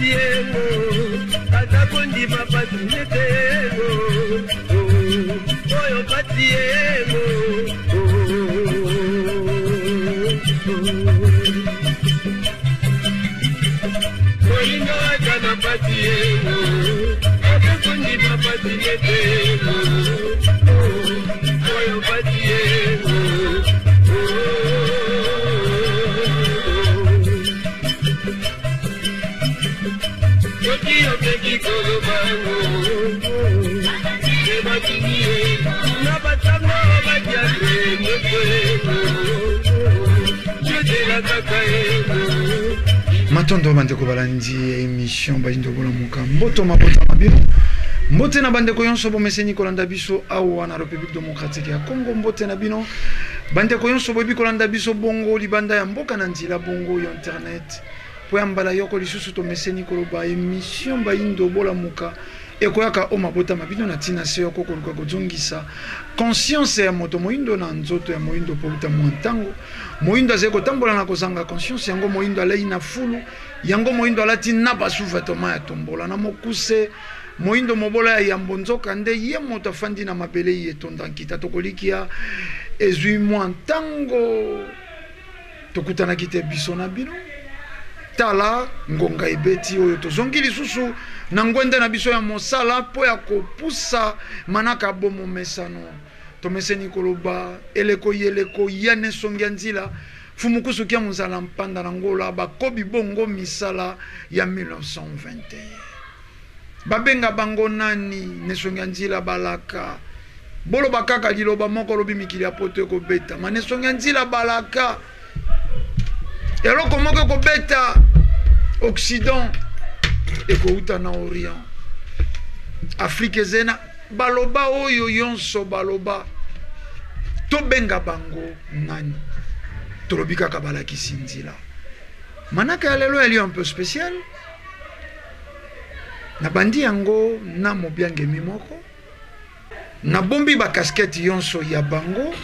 patiemo atakondi mapatinetemo oyo patiemo Moinda atana patiemo atakondi mapatinetemo oyo patiemo Matondo bandeko balandi émission bayindo bola muka mboto mabota mabino mbote na bandeko yonso bomese Nikolanda biso awa na République démocratique ya Congo mbote na bino bandeko yonso bobi kolanda biso bongo libanda ya mboka na nzila bongo yo internet po yambala yoko lisusu to mese Nikoloba émission bayindo bola muka ekoyaka o mabota mabino na tina se yoko koluka kozongisa conscience ya moto moindo na nzoto ya moindo po uta mwantango moindo azeko tambola na kozanga conscience yango moindo alei na fulu yango moindo alati na basuva toma ya tombola na mokuse moindo mobola ya yambonzoka nde ye moto afandi na mabele ye tonda kita tokolikia ezui mwantango tokutana kite biso na bino tala ngonga ebeti oyo tozongi lisusu na ngwende na biso ya mosala po ya kopusa manaka bomo mesano tomese Nikoloba eleko yeleko yane songia nzila fumukusu kia muzala mpanda na ngola bakobi bongo misala ya 1921 babenga bango nani nesongia nzila balaka bolo bakaka liloba moko lobi mikili apoto ko beta manesongia nzila balaka eloko moko ko beta Occident eko uta na Orient Afrique zena baloba oyo yonso baloba to benga bango nani tolobika kabala kisinzila manaka ya lelo elle est un peu spécial na bandi yango na mobiange mimoko na bombi ba casquette yonso ya bango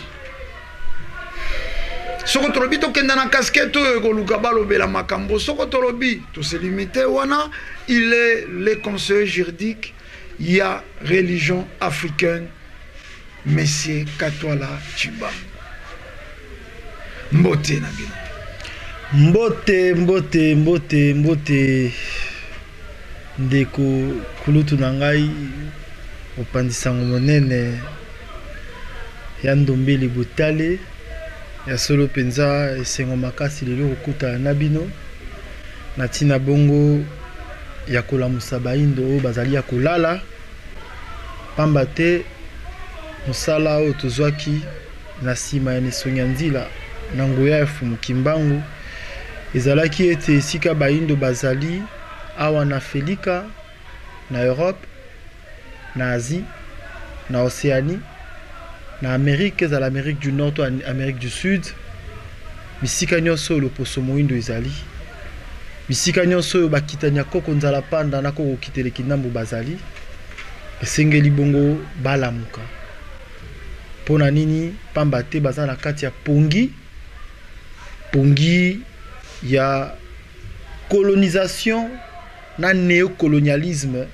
soko tolobi to kenda na casquette ko luka balobela makambo soko tolobi to se limiter wana il est le conseiller juridique ya religion africaine Monsieur Katwala Chiba mbote na bino mbote ndeko kulutu na ngai opandisango monene ya ndombeli butale ya solo penza esengo makasi lelo kokuta na bino na tina bongo ya kolamusa bayindo oyo bazali ya kolala pamba te mosala oyo tozwaki na nsima ya nesongi ya nzila na nguya ya fumu kimbangu ezalaki ete esika bayindo bazali awa na Afrika, na Europe, na Asie, na Océanie, na Amérique, à l'Amérique du Nord, à l'Amérique du Sud. Misika nyonso lo poso moindo ezali. Misika nyonso bakitanya koko nzala panda na koko kitele kinambo bazali. Esengeli bongo balamuka. Pona nini pamba te bazala kati ya pongi ya colonisation na néocolonialisme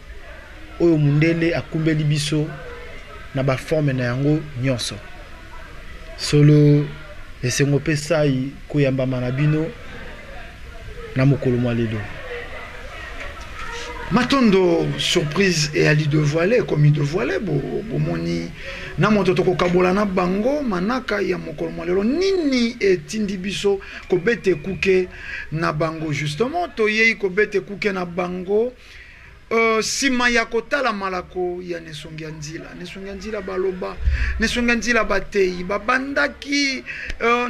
oyo mundele akumbeli biso na ba forme na yango nyonso solo esengo pesai koyamba manabino na mokolo mwalelo matondo surprise et ali de voiler comme il de voiler bo moni na moto to kabola na bango manaka ya mokolo mwalelo nini etindi biso ko bete kuke na bango justement to yei ko bete kuke na bango sima ya kotala malako ya nesongi ya nzila baloba nesongi ya nzila batei babandaki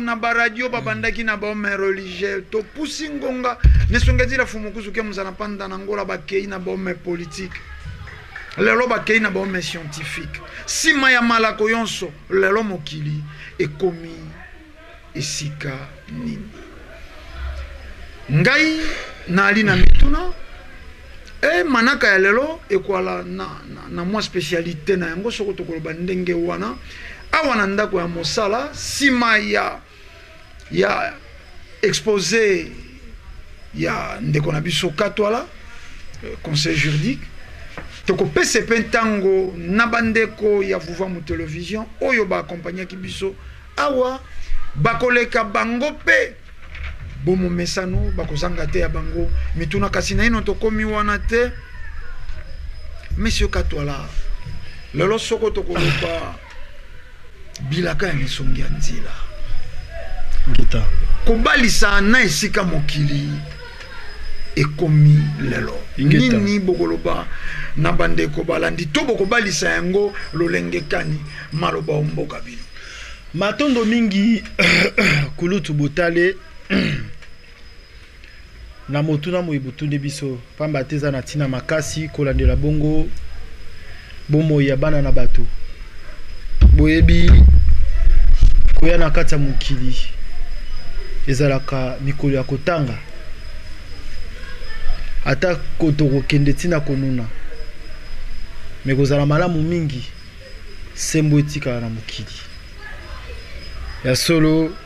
na baradio babandaki na baome religieux to pusi ngonga nesongi ya nzila fumukusu ke muzana panda na ngola bakei na baome politique lelo bakei na baome scientifique sima ya malako yonso lelo mokili ekomi esika nini ngai na ali na mituna manaka ya lelo ekwala na mwa spécialité na yango soko tokoloba ndenge wana awana ndako ya mosala sima ya exposé ya ndeko na biso Katwala conseil juridique tokopesa mpe ntango na bandeko ya vuva mu télévision oyo baakompagnaki biso awa bakoleka bango mpe bomomesano bakozanga te ya bango mituna kasi na ino tokomi wana te monsieur Katwala lelo soko tokoloba bilaka ya misongi ya nzila ngita kobalisa na esika mokili ekomi lelo nini bokoloba na bandeko balandi to bokobalisa yango lolenge kani maloba omboka bino matondo mingi kulutu botale na motuna moyibutunde biso pamba teza na tina makasi kolandela bongo bomo ya bana na bato boyebi koya na kati ya mokili ezalaka mikolo ya kotanga ata kotokokende tina konuna me kozala malamu mingi sembo etikala na mokili ya solo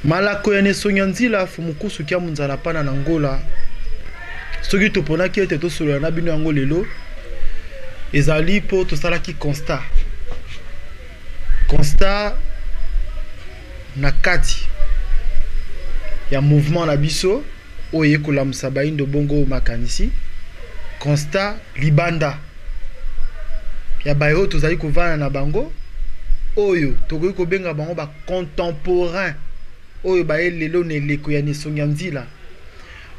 malako ya nesongi ya nzila fu mokusu kia munzala pana na ngola soki toponaki ete tosolola na bino yango lelo ezali mpo tosalaki constat na kati ya mouvement na biso oyo ekolamusa baindo bongo makanisi constat libanda ya baye oyo tozali kovanda na bango oyo tokoki kobenga bango bacontemporain oyo baye lelo na eleko ya nesongi ya nzila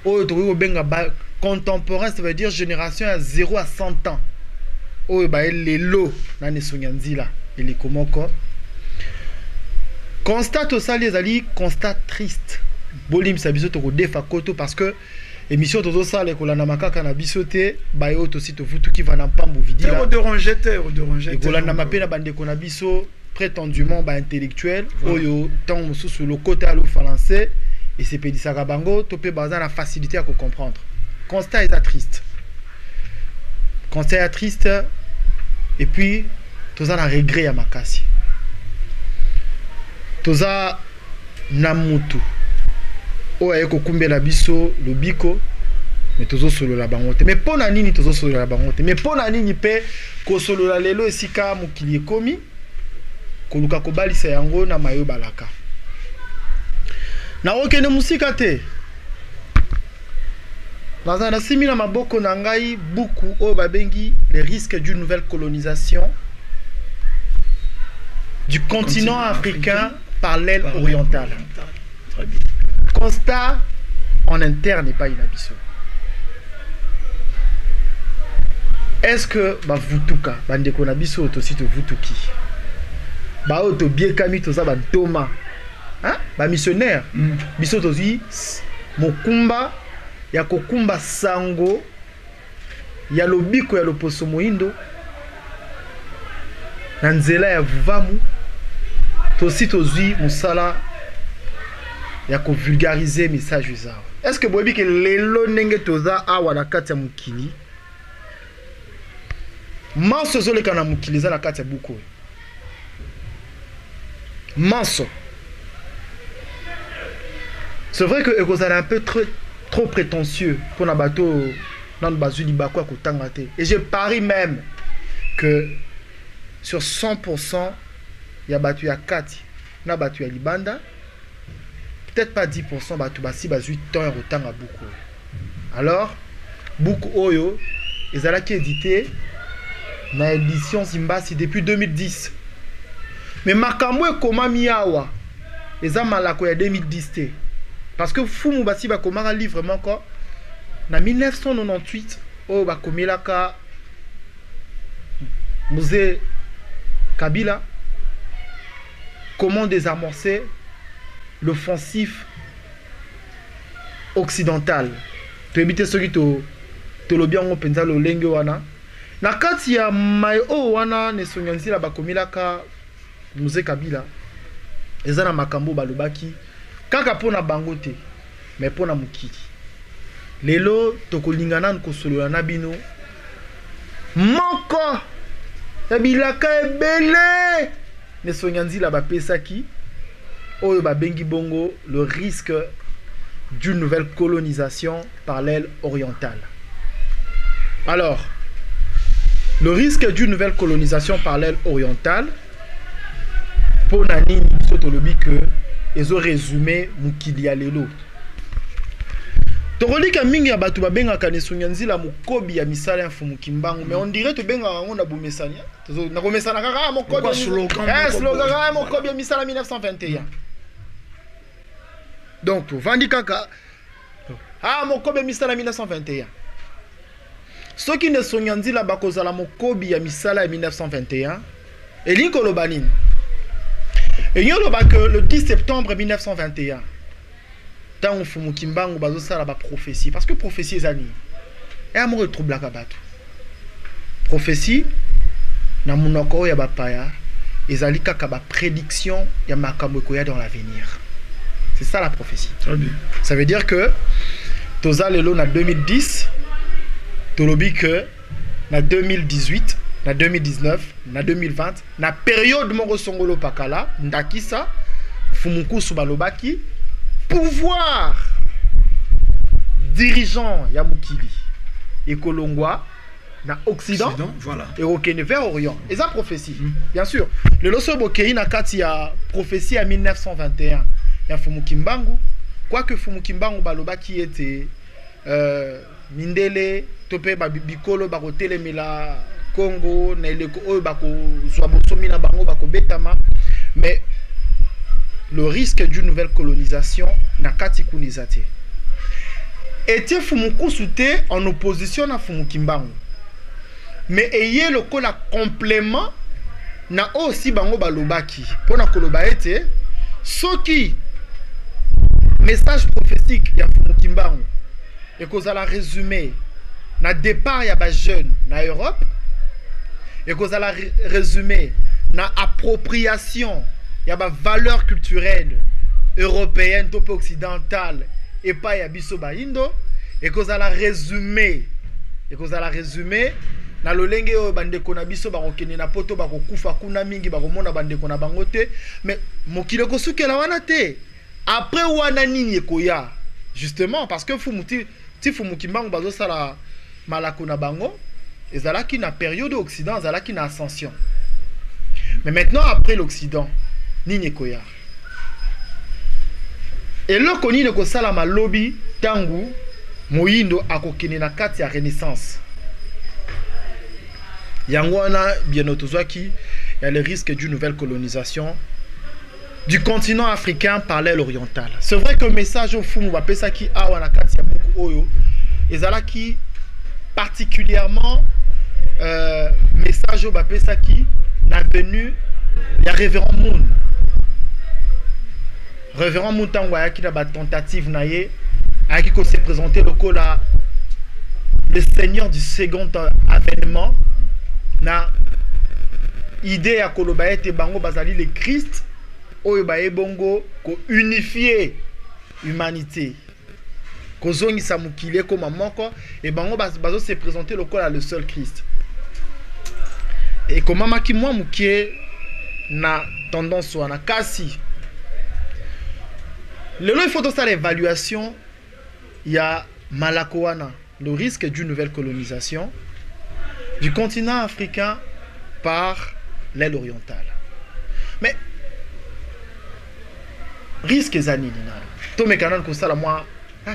oyo tokoki kobenga contemporain, ça veut dire génération à 0 à 100 ans oyo baye lelo na nesongi ya nzila eleko moko constat tosali ezali constat triste bolimisa biso tokodefa koto parce que émission tozosala ekolanda makaka na biso te baye oyo tosi tovutuki vana mpambu vidila ekolanda mape na bandeko na biso prétendument intellectuel oyo tant mosusu le côté à français et c'est pédisaka bango to pe baza la facilité à comprendre constat est triste et puis toza na regret ya makasi toza na mutu oyo ayeko kumbela biso lobiko mais tozosolola bango te mais pona nini tozosolola bango te mais pona nini pe kosolola lelo esika mokili ekomi koluka kobalisa yango na mayo balaka na okene musika te naza na simi na maboko na ngai buku oyo babengi les risques d'une nouvelle colonisation du continent africain par l'aile orientale. Très bien. Constat en interne et pas inabiso. Est-ce que vutuka bandeko na biso to sito vutuki ba auto bien kami to za ba Thomas hein ba missionnaire biso to zi mokumba ya kokumba sango ya lobiko ya loposo moindo na nzela ya vuvamu to sito zi musala ya ko vulgariser message zao. Est-ce que boyebi ke lelo nenge toza awa na kati ya mukili manso zoleka na mukili za na kati ya buku manso. C'est vrai que ekozala un peu trop prétentieux pour na bateau dans le bazu libako ya kotanga te et je parie même que sur 100% ya batu ya kati na batu ya libanda peut-être pas 10% batu basi bazu temps ya kotanga buku. Alors buku oyo ezalaki édité na édition Zimbasi depuis 2010 mais makambo ekomami awa eza malako ya 2010 te parce que fumu basi bakomaka livre moko na 1998 oyo bakomelaka Musée Kabila comment désamorcer l'offensif occidental to éviter soki to lobi yango penza lolenge wana na kati ya mai o wana ne sonyanzila bakomelaka Musée Kabila eza na makambo balobaki kaka pona bango te mais pona mukili lelo tokolingana kosolola na bino moko ya bilaka ebele ne sonyanzila bapesaki oyo babengi bongo le risque d'une nouvelle colonisation par l'aile orientale. Alors, le risque d'une nouvelle colonisation par l'aile orientale, pour Nani Sotolobi que ils ont résumé Mukili Alelo. Torolika mingi ya batu babenga kanesunyanzi la mukobi ya misala ya Fumukimbangu, mais on dirait to benga on a bomesania. Na bomesana kaka mokobi slogan mokobi ya misala 1921. Donc vandi kaka mokobi ya misala 1921. Ceux qui ne sonyanzi la bakozala mokobi ya misala ya 1921, elinko lobanine. Et nous avons que le 10 septembre 1921, tant on Fumukimbangu bazosa la prophétie, parce que prophétie est ani. Et à mon trouble la kabatu. Prophétie, na munoko ya bapaya, ezali kaka ba prédiction ya makambo koya dans l'avenir. C'est ça la prophétie. Très bien. Ça veut dire que toza lelo na 2010, tolobi que na 2018. Na 2019, na 2020, na période Moro Songolo Pakala, Ndakisa, Fumuku Subalobaki, pouvoir dirigeant Yamukili et Kolongwa, na Occident, voilà. Et au vers Orient. Et ça, prophétie, bien sûr. Le Losobokei na kati ya prophétie à 1921, ya Fumukimbangu, quoique Fumukimbangu Balobaki était Mindele, Tope Babikolo, Barotele Mila. Congo, mais le risque d'une nouvelle colonisation n'a qu'à tikunizate. Était Fumuku souté en opposition à Fumukimbangu. Mais ayez le col complément na aussi bango balobaki. Pour na koloba été, ce qui message prophétique ya Fumukimbangu et qu'on a résumé na départ ya ba jeune na Europe. Et qu'on a résumé na appropriation il y a des valeurs culturelles européennes topo occidentales et pas ya biso ba indo et qu'on a résumé na lolenge o bandeko na biso ba kokene na poto ba kokufa kuna mingi ba komona bandeko na bangote mais mokile ko sukela wana te après wana nini ekoya justement parce que Fumukimbangu bazo sala malako na bango. Et ça qui na période d'Occident, ça qui na ascension. Mais maintenant après l'Occident, ni koya. Et là koni ne ko sala malobi tangu moyindo akokene na kati ya Renaissance. Yangwana bien otozwaki, il y a le risque d'une nouvelle colonisation du continent africain par l'aile orientale. C'est vrai que le message au fumu ba pesa ki awa na kati ya beaucoup oyo. Et ça qui particulièrement message au bapesa qui n'a venu il y a révérend Moon Tangwaya qui n'a pas tentative naïe à qui s'est présenté le cola le seigneur du second avènement na idée à kolobaye te bango bazali le Christ oyo baye bongo ko unifier humanité kozongi samukile comme moko et bango bazo se présenter le cola le seul Christ. Et comment maki moi mukie na tendance wana kasi lelo il faut donc ça l'évaluation il y a malakoana le risque d'une nouvelle colonisation du continent africain par l'aile orientale. Mais risque zanini na to mekanan ko sala moi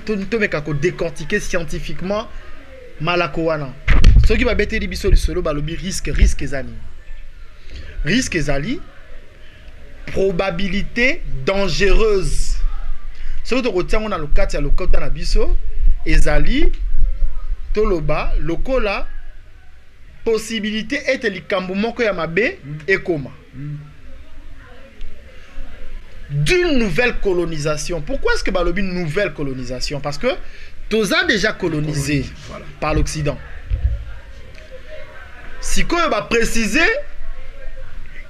to meka ko décortiquer scientifiquement malakoana. Ce qui va bêter les bisous solo balobi risque ezali. Risque ezali probabilité dangereuse. Ce que retient on a le cas ya le kota na biso ezali toloba lokola possibilité est likambo moko ya mabe ekoma. D'une nouvelle colonisation. Pourquoi est-ce que balobi une nouvelle colonisation? Parce que tous a déjà colonisé voilà. Par l'Occident. Si on va préciser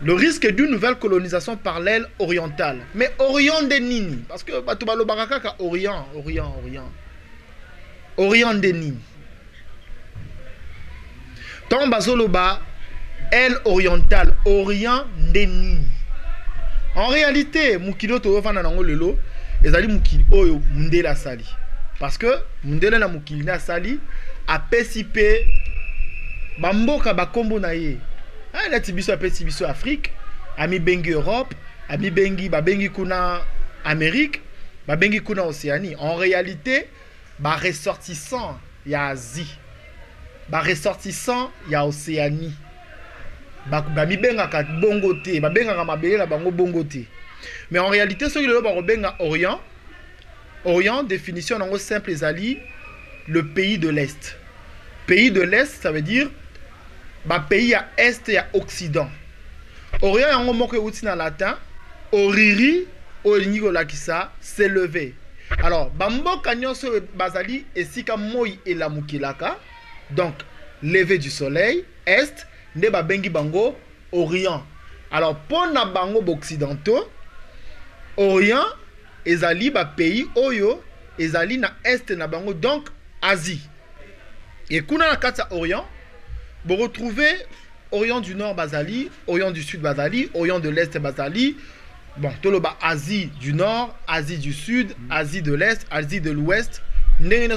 le risque d'une nouvelle colonisation par l'aile orientale. Mais Orient de Nini. Parce que Batubalo Barakaka, Orient de Nini. Tant Bazoloba, aile orientale, Orient de Nini. En réalité, Mukilo Torofana Nango Lelo, ezali mokili oyo mundele asali parce que mundele na mokili na asali apesi pe bamboka bakombo na ye neti biso apesi biso Afrique amibengi Europe babengi kuna Amérique babengi kuna Océanie. En réalité ressortissant ya Asie ressortissant ya Océanie bamibengaka bongo te babengaka mabele na bango bongo te. Mais en réalité soki lelo bakobenga Orient définition nango simple ezali le pays de l'Est. Pays de l'Est ça veut dire pays ya Est ya Occident. Orient yango moko euti na latin oriri olingi kolakisa s'élever. Alors bamboka nyonso bazali esika moi elamukilaka donc lever du soleil est nde babengi bango Orient. Alors pona bango occidentaux Orient ezali pays oyo ezali na est na bango donc Asie. Et kuna na kati ya Orient vous retrouvez Orient du Nord Bazali, Orient du Sud Bazali, Orient de l'Est Bazali. Bon, tout le bas Asie du Nord, Asie du Sud, Asie de l'Est, Asie de l'Ouest. Mais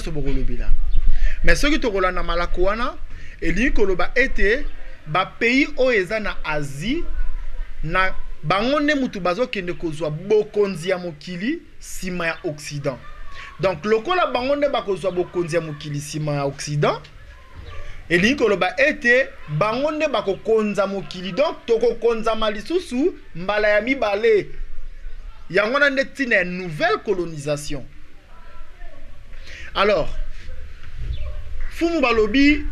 ce qui est na Malakoana, et lui que le bas était pays oeza na Asie na bangone mutu bazo kende kozwa bokonzi ya mokili sima ya Occident. Donc lokola bangone bakozwa bokonzi ya mokili sima ya Occident. Et lui que le bas était bangone bakokonza mokili donc toko konza malisusu mbala ya mibale yangona netine nouvelle colonisation. Alors fumu balobi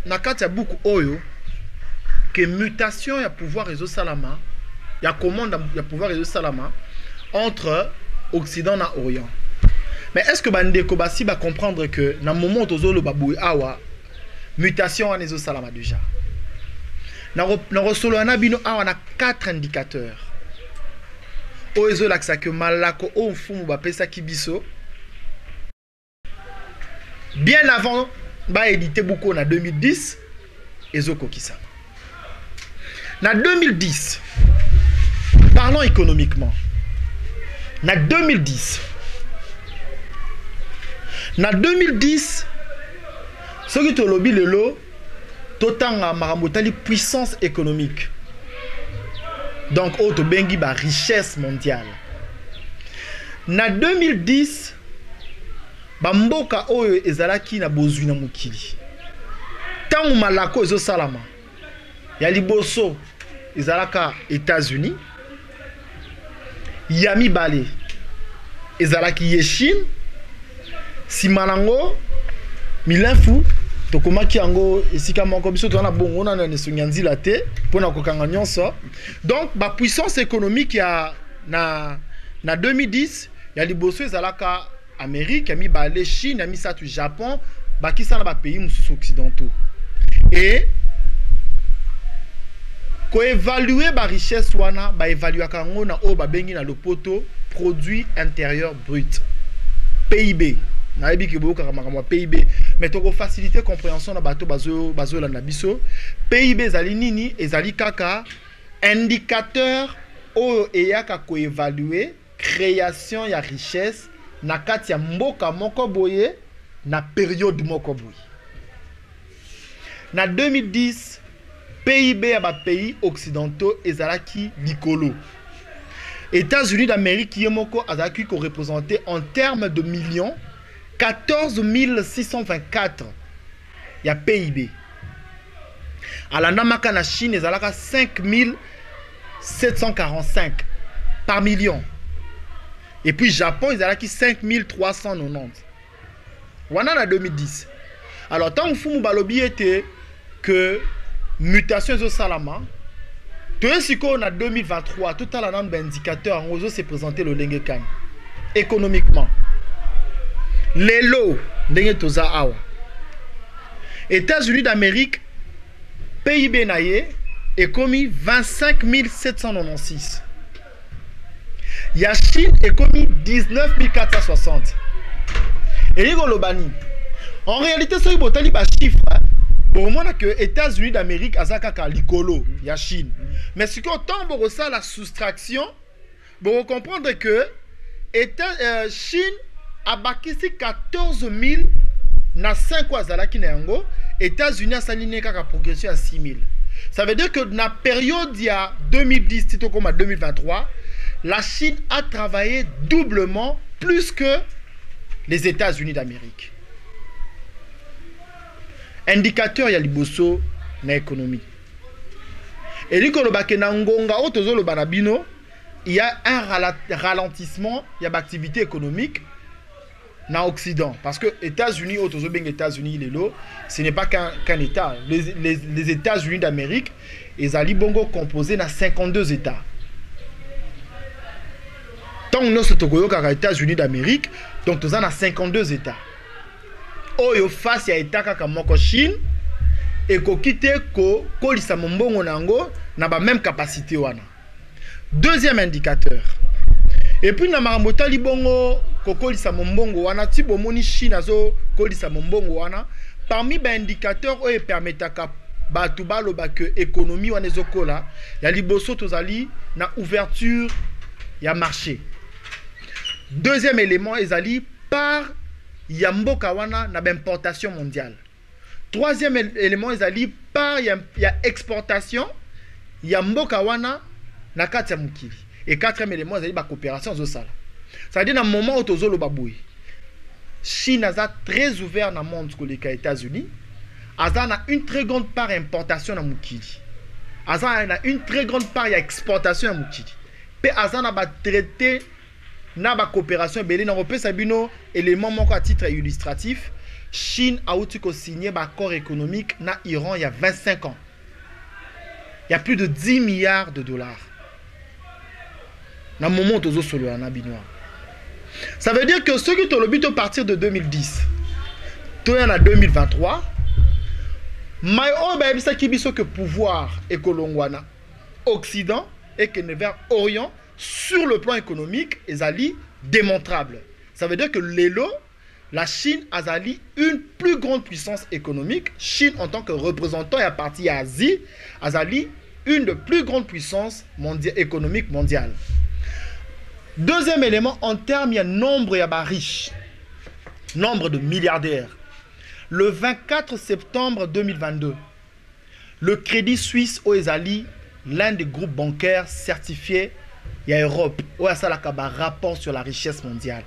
na kati ya buku oyo que mutation ya pouvoir réseau salama ya commande ya pouvoir réseau salama entre Occident na Orient. Mais est-ce que bandeko basi ba comprendre que na moment tozolo babui awa mutation en réseau salama déjà na resolo na bino awa na 4 indicateurs ozo laksa que malako o fumu ba pesa kibiso bien avant ba édité beaucoup en 2010 ezoko kisama. Na 2010 parlons économiquement. Na 2010 ce qui te lobby le lot totanga maramotali puissance économique donc auto bengi ba richesse mondiale. Na 2010 bamboka oyo ezalaki na bozwi na mokili tangu malako ezo salama ya liboso ezalaka États-Unis ya mibale ezalaki ye Chine simanango milafu tokomaki yango esika moko biso tona bongo na nesunga nzila te pona kokanga nyonso. Donc ba puissance économique ya na 2010 ya liboso ezalaka Amérique ya mibale Chine ya misatu Japon bakisa na ba pays mususu occidentaux. Et ko évaluer ba richesse wana ba évaluer kango na o ba bengi na lopoto produit intérieur brut PIB na yebi ke boka kama PIB mais to ko faciliter compréhension na bato bazo la na biso PIB ezali nini ezali kaka indicateur o eyaka ko évaluer création ya richesse na kati ya mboka moko boye na période moko boye. Na 2010 PIB à pays occidentaux ezalaki likolo. États-Unis d'Amérique yemoko azaki ko représenté en termes de millions 14 624 ya PIB. À la namaka na Chine ezalaka 5 745 par million. Et puis Japon ezalaki 5 390. Wana na 2010. Alors tant fumu balobi était que mutation zo salama to siko na 2023 tout à la nombre d'indicateurs en ozo se présenter le lenge kan économiquement lelo ndenge toza awa États-Unis d'Amérique PIB naye est commis 25 796. Ya Chine est commis 19 460. Et Lobani en réalité ce botali ba chiffre bon moi que États-Unis d'Amérique azaka ka likolo ya Chine mais ce que autant pour ça la soustraction pour comprendre que Chine a bakisi 14 000 na 5 ans azalaki na yango. États-Unis a saline kaka progression à 6 000. Ça veut dire que dans la période il y a 2010 comme à 2023, la Chine a travaillé doublement plus que les États-Unis d'Amérique. Indicateur ya liboso na économie. Et li koloba ke na ngonga o tozo lo banabino, il y a un ralentissement, il y a l'activité économique dans l'Occident. Parce que les États-Unis, États-Unis, ce n'est pas qu'un État. Les États-Unis d'Amérique, ils ont bongo composé dans 52 États. Tant que nous sommes les États-Unis d'Amérique, donc nous avons 52 États. Oyo face à État comme Chine, et ko kite ko kolisa mbongo nango na ba même capacité wana. Deuxième indicateur. Et puis na marambota libongo kokolisa mbongo wana ti bomoni Chine azo kolisa mbongo wana parmi ba indicateur oyo permetaka batu baloba que économie wana ezokola ya liboso tozali na ouverture ya marché. Deuxième élément ezali par ya mboka wana na importation mondiale. Troisième élément ezali par ya exportation ya mboka wana na kati ya mukili. Et quatrième élément ezali ba coopération zo sala. Ça veut dire dans le moment où tozo lo baboui. Chine a très ouvert dans le monde que les États-Unis. A une très grande part importation dans mukili. A une très grande part exportation dans mukili. Pe azana ba traité na ba coopération belé na repé sabino élément moko à titre illustratif. Chine a signé un accord économique na Iran il y a 25 ans. Il y a plus de 10 milliards de dollars. Dans le moment où ça veut dire que ceux qui ont le but à partir de 2010, tout en 2023, que pouvoir écolongwana Occident et que vers Orient sur le plan économique est démontrable. Ça veut dire que la Chine a une plus grande puissance économique. Chine en tant que représentant et à partir d'Asie a une des plus grandes puissances économiques mondiales. Deuxième élément, en termes, il y a nombre de riches, nombre de milliardaires. Le 24 septembre 2022, le Crédit Suisse au Ezali, l'un des groupes bancaires certifiés, il y a Europe, où il y a un rapport sur la richesse mondiale.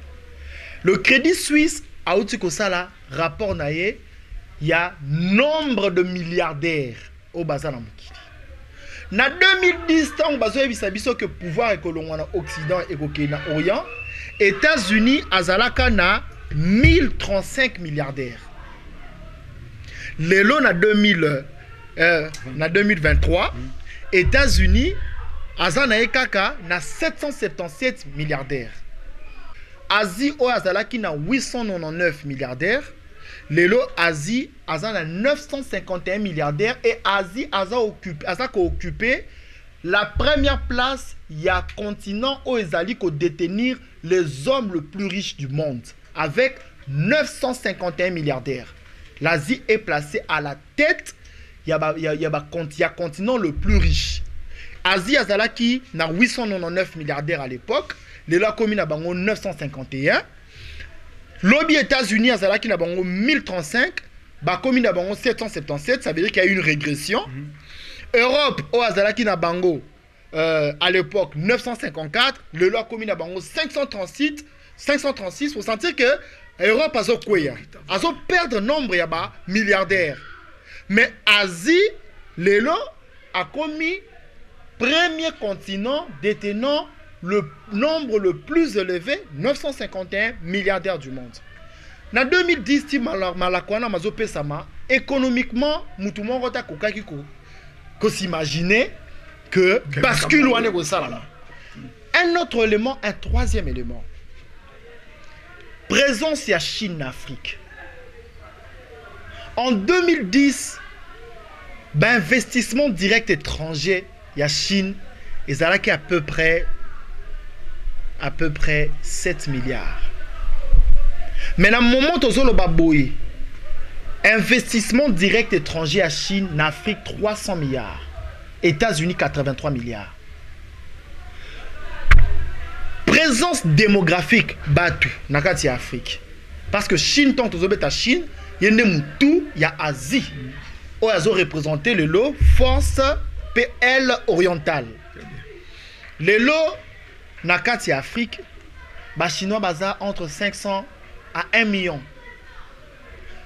Le Crédit Suisse a aussi un rapport, il y a nombre de milliardaires au bazar. En 2010, tant que pouvoir économique Occident et Orient, États-Unis azalaka na 1035 milliardaires. Lelo na 2023, États-Unis azana ekaka na 777 milliardaires. Asie o azalaki na 899 milliardaires. Lelo Asie a 951 milliardaires et Asie a occupé la première place. Il y a un continent où ils allaient détenir les hommes les plus riches du monde avec 951 milliardaires. L'Asie est placée à la tête. Il y a un continent le plus riche. Asie a 899 milliardaires à l'époque. Lelo a commis 951. Lobby États-Unis a 1035, Bakomi na bango 777, ça veut dire qu'il y a une régression. Europe au Azalaki na bango à l'époque 954, le loi commis na bango 536 pour sentir que Europe a perdre nombre de milliardaires. Mais Asie, le loi a commis premier continent détenant le nombre le plus élevé, 951 milliardaires du monde. En 2010, économiquement, nous s'imaginer que bascule. Un autre élément, un troisième élément. Présence à Chine, Afrique. En 2010, investissement direct étranger, il y a Chine, et ça à peu près 7 milliards. Mais dans le moment où investissement direct étranger à Chine, en Afrique 300 milliards, États-Unis 83 milliards. présence démographique batu nakati ya Afrique. Parce que Chine tant aux obeta Chine, yende mutu ya Asie. O azo représenter le lot force PL orientale. Le lot nakati ya Afrique, ba chinois baza entre 500 à 1 million.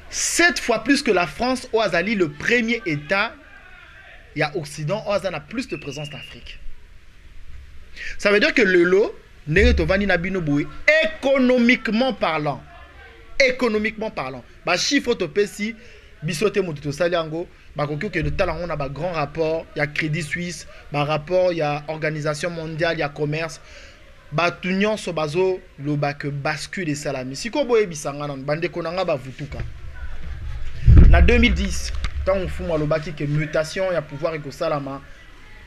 7 fois plus que la France, au Azali, le premier État, il y a Occident, au Azali a plus de présence en Afrique. Ça veut dire que le lot, économiquement parlant, bah chiffre topé si, bisote moto saliango, bah que le talent on a un grand rapport, il y a Crédit Suisse, bah rapport, il y a Organisation mondiale, il y a commerce. Batunion so bazo lo bak bascule des salami. Si ko boye bisanga nan bande konanga ba vutuka. Na 2010, tant on fout moi lo baki que mutation ya pouvoir eko salama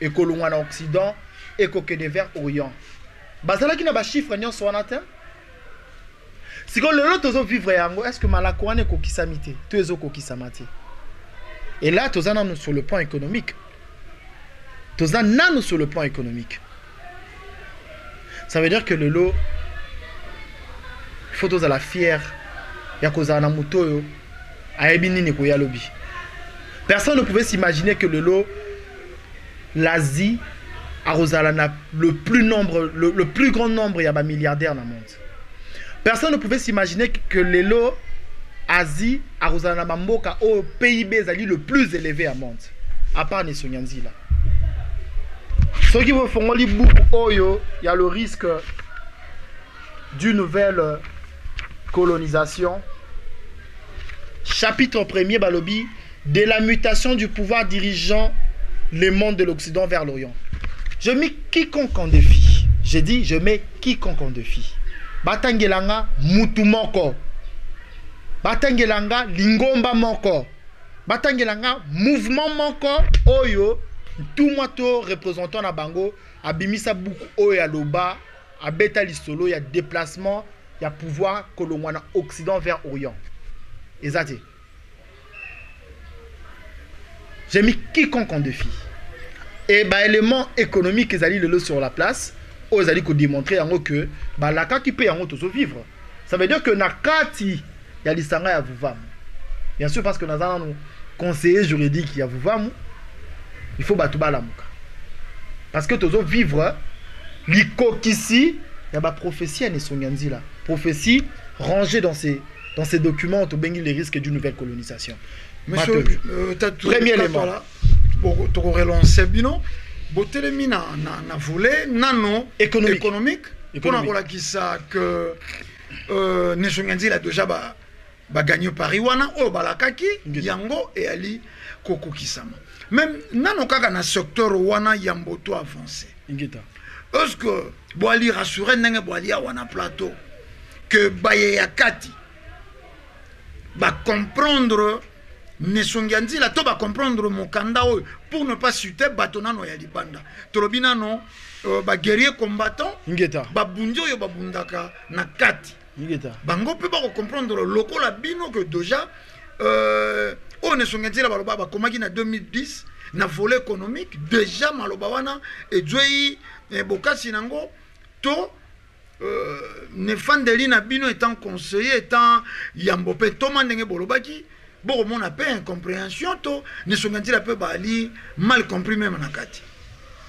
ekolongwa na Occident ekoke de vers Orient. Bazala ki na ba chiffre nyon so anatem. Si ko le lot tozo vivre yango, est-ce que malakwane ko kisamite, tozo ko kisamate. Et là tozana nous sur le plan économique. Tozana nous sur le plan économique. Ça veut dire que le lot, photos à la fière, yakoza na mutoyo, aebini ne koya lobby. Personne ne pouvait s'imaginer que le lot, l'Asie, a le plus grand nombre, il y a des milliardaires dans le monde. Personne ne pouvait s'imaginer que le lot, Asie, a mboka au PIB le plus élevé au monde, à part les Sonyanzi là. Ceux qui font les boucles, il y a le risque d'une nouvelle colonisation. Chapitre 1er, Balobi, de la mutation du pouvoir dirigeant les mondes de l'Occident vers l'Orient. Je mets quiconque en défi. J'ai dit, je mets quiconque en défi. Batangelanga, Mutumoko. Batangelanga, Lingomba Moko. Batangelanga, Mouvement Moko, Oyo. Tout moto représentant na bango abimisa beaucoup o ya loba abeta lisolo ya déplacement ya pouvoir kolongwana Occident vers Orient. Exact. J'ai mis quiconque en défi. Et bah élément économique ils allaient le sur la place, ils allaient démontrer en que bah la qui peut en auto vivre. Ça veut dire que nakati ya lisanga ya vuvam. Bien sûr parce que nous avons conseiller juridique ya vuvam. Il faut battre la mouka. Parce que tu vivre, l'ikokisi, il y a ma prophétie à Nesonyanzi là. Prophétie rangée dans ces documents, tu bénis les risques d'une nouvelle colonisation. Monsieur, premier élément là, tu aurais lancé bino, botelemi na volet nano économique. Pour la qui ça que Nesonyanzi là déjà ba gagné Paris wana o balakaki yango et ali koko kisama. Même dans le secteur wana yamboto avancé. Est-ce que boali rassurer n'enge boali wana plateau que baye yakati ba comprendre Nesonyanzi la to ba comprendre mokanda oyo pour ne pas chuter batonano ya libanda. Tolobina non ba guerrier combattant ba bunjo yo ba bundaka na kati. Bango peut pas comprendre le local la bino que déjà on est sur la baloba comme en 2010 na volet économique déjà maloba wana et joyi bokasi nango to ne fandeli na bino étant conseiller étant yambope to mandenge bolobaki bon on a pas incompréhension to ne songanti la peu bali mal compris même na kati.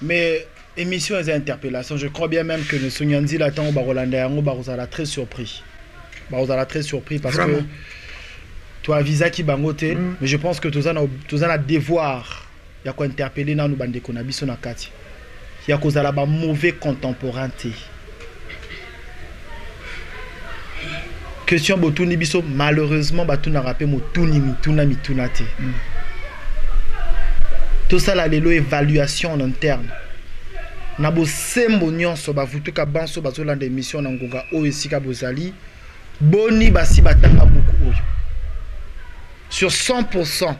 Mais émission et interpellations, je crois bien même que ne Sonyanzi la temps au Barolanda yango barozala très surpris. Barozala très surpris parce vraiment que toi visa qui bangote mais je pense que tous en a devoir il y a quoi interpeller dans nous bande konabiso na kati il y a cause à la mauvais contemporain question botuni biso malheureusement batuna rapé motuni mituna mitunate tout ça là lelo évaluation en interne na bo sembo nyonso bavutuka banso bazolanda émission na ngonga o esika bozali boni basi batanga beaucoup oyo. Sur 100%,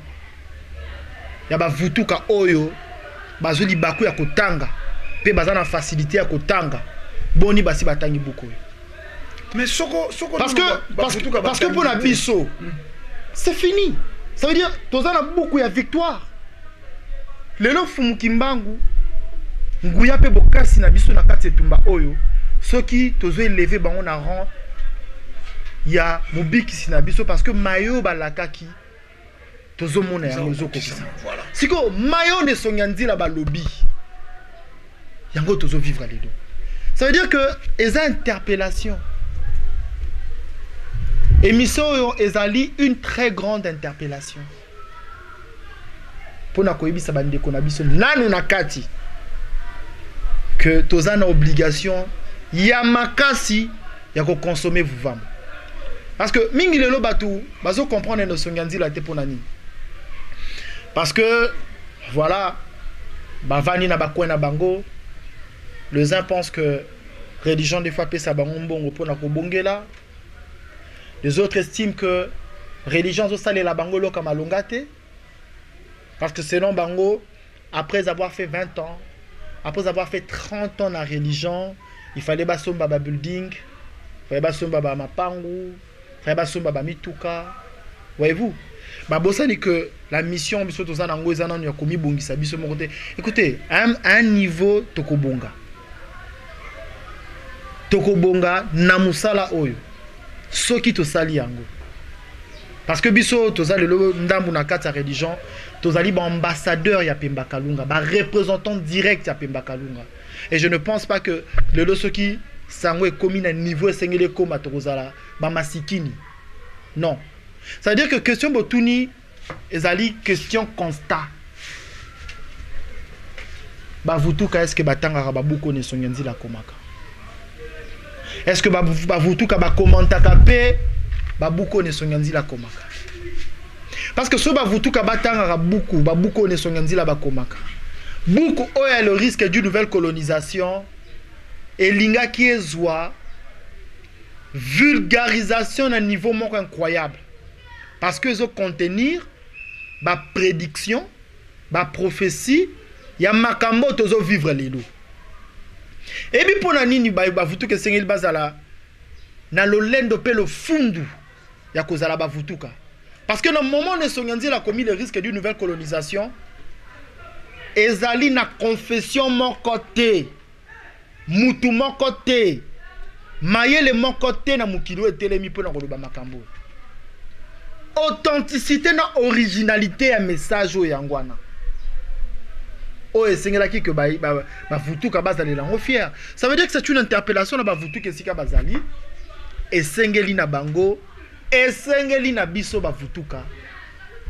il y a vutuka oyo bazoli baku ya kotanga pe bazana facilité ya kotanga boni basi batangi beaucoup. Mais parce que pour la biso c'est fini. Ça veut dire tozana beaucoup ya victoire. Lelo fumu kimbangu nguya pe bokasi na biso na kati etumba oyo ceux qui tozo élevé bango na rang ya mobiki sinabiso parce que mayo balakaki tozo mona yango zo kokisa. Voilà. Siko mayo ne sonyanzila ba lobby. Yango tozo vivre les deux. Ça veut dire que les interpellations émission ezali une très grande interpellation. Pour na koyebisa bandeko na biso nanu na kati que toza na obligation ya makasi ya ko consommer vuvamo. Parce que mingi lelo batu bazo comprendre no songanzila te pona nini. Parce que voilà bavani na bakwena bango. Les uns pensent que religion des fois peut sa bango pour na kobongela. Les autres estiment que religion zo sale la bango loka malongate. Parce que selon bango, après avoir fait 20 ans, après avoir fait 30 ans la religion, il fallait basomba ba building, il fallait basomba ba mapangu, il fallait basomba ba mituka. Voyez-vous? Bah bossa dit que la mission biso toza nango ezana no yakomi bongisa biso mo côté. Écoutez, à un niveau tokobonga. Tokobonga na musala oyo. Soki to sali yango. Parce que biso toza lelo ndambu na kati ya religion, tozali ba ambassadeur ya Pemba Kalunga, ba représentant direct ya Pemba Kalunga. Et je ne pense pas que lelo soki sango est commis à niveau esengele koma tokozala ba masikini. Non. Ça veut dire que question botuni ezali question constat. Ba vutuka est-ce que batanga ba buko ne sonyanzi la komaka. Est-ce que ba vutuka ba komantaka pe ba buko ne sonyanzi la komaka. Parce que so ba vutuka batanga ba buko ne sonyanzi la ba komaka. Buku oya le risque d'une nouvelle colonisation et linga qui ezwa vulgarisation à un niveau moko incroyable. Parce que ils ont contenir ba prédiction, ba prophétie, ya makambo tozo vivre les loups. Et puis pour nani ba vutuka sengeli bazala na lolendo pe le fundu ya kozala ba vutuka. Parce que dans le moment où Songanzi a commis le risque d'une nouvelle colonisation, ezali na confession mon côté, mutu mon côté, mayele mon côté na mukilo etelemi pe na koloba makambo. Authenticité na originalité ya message o yangwana. O esengelaki que ba vutuka bazali lango fier. Ça veut dire que c'est une interpellation na ba vutuka esika bazali esengeli na bango esengeli na biso ba vutuka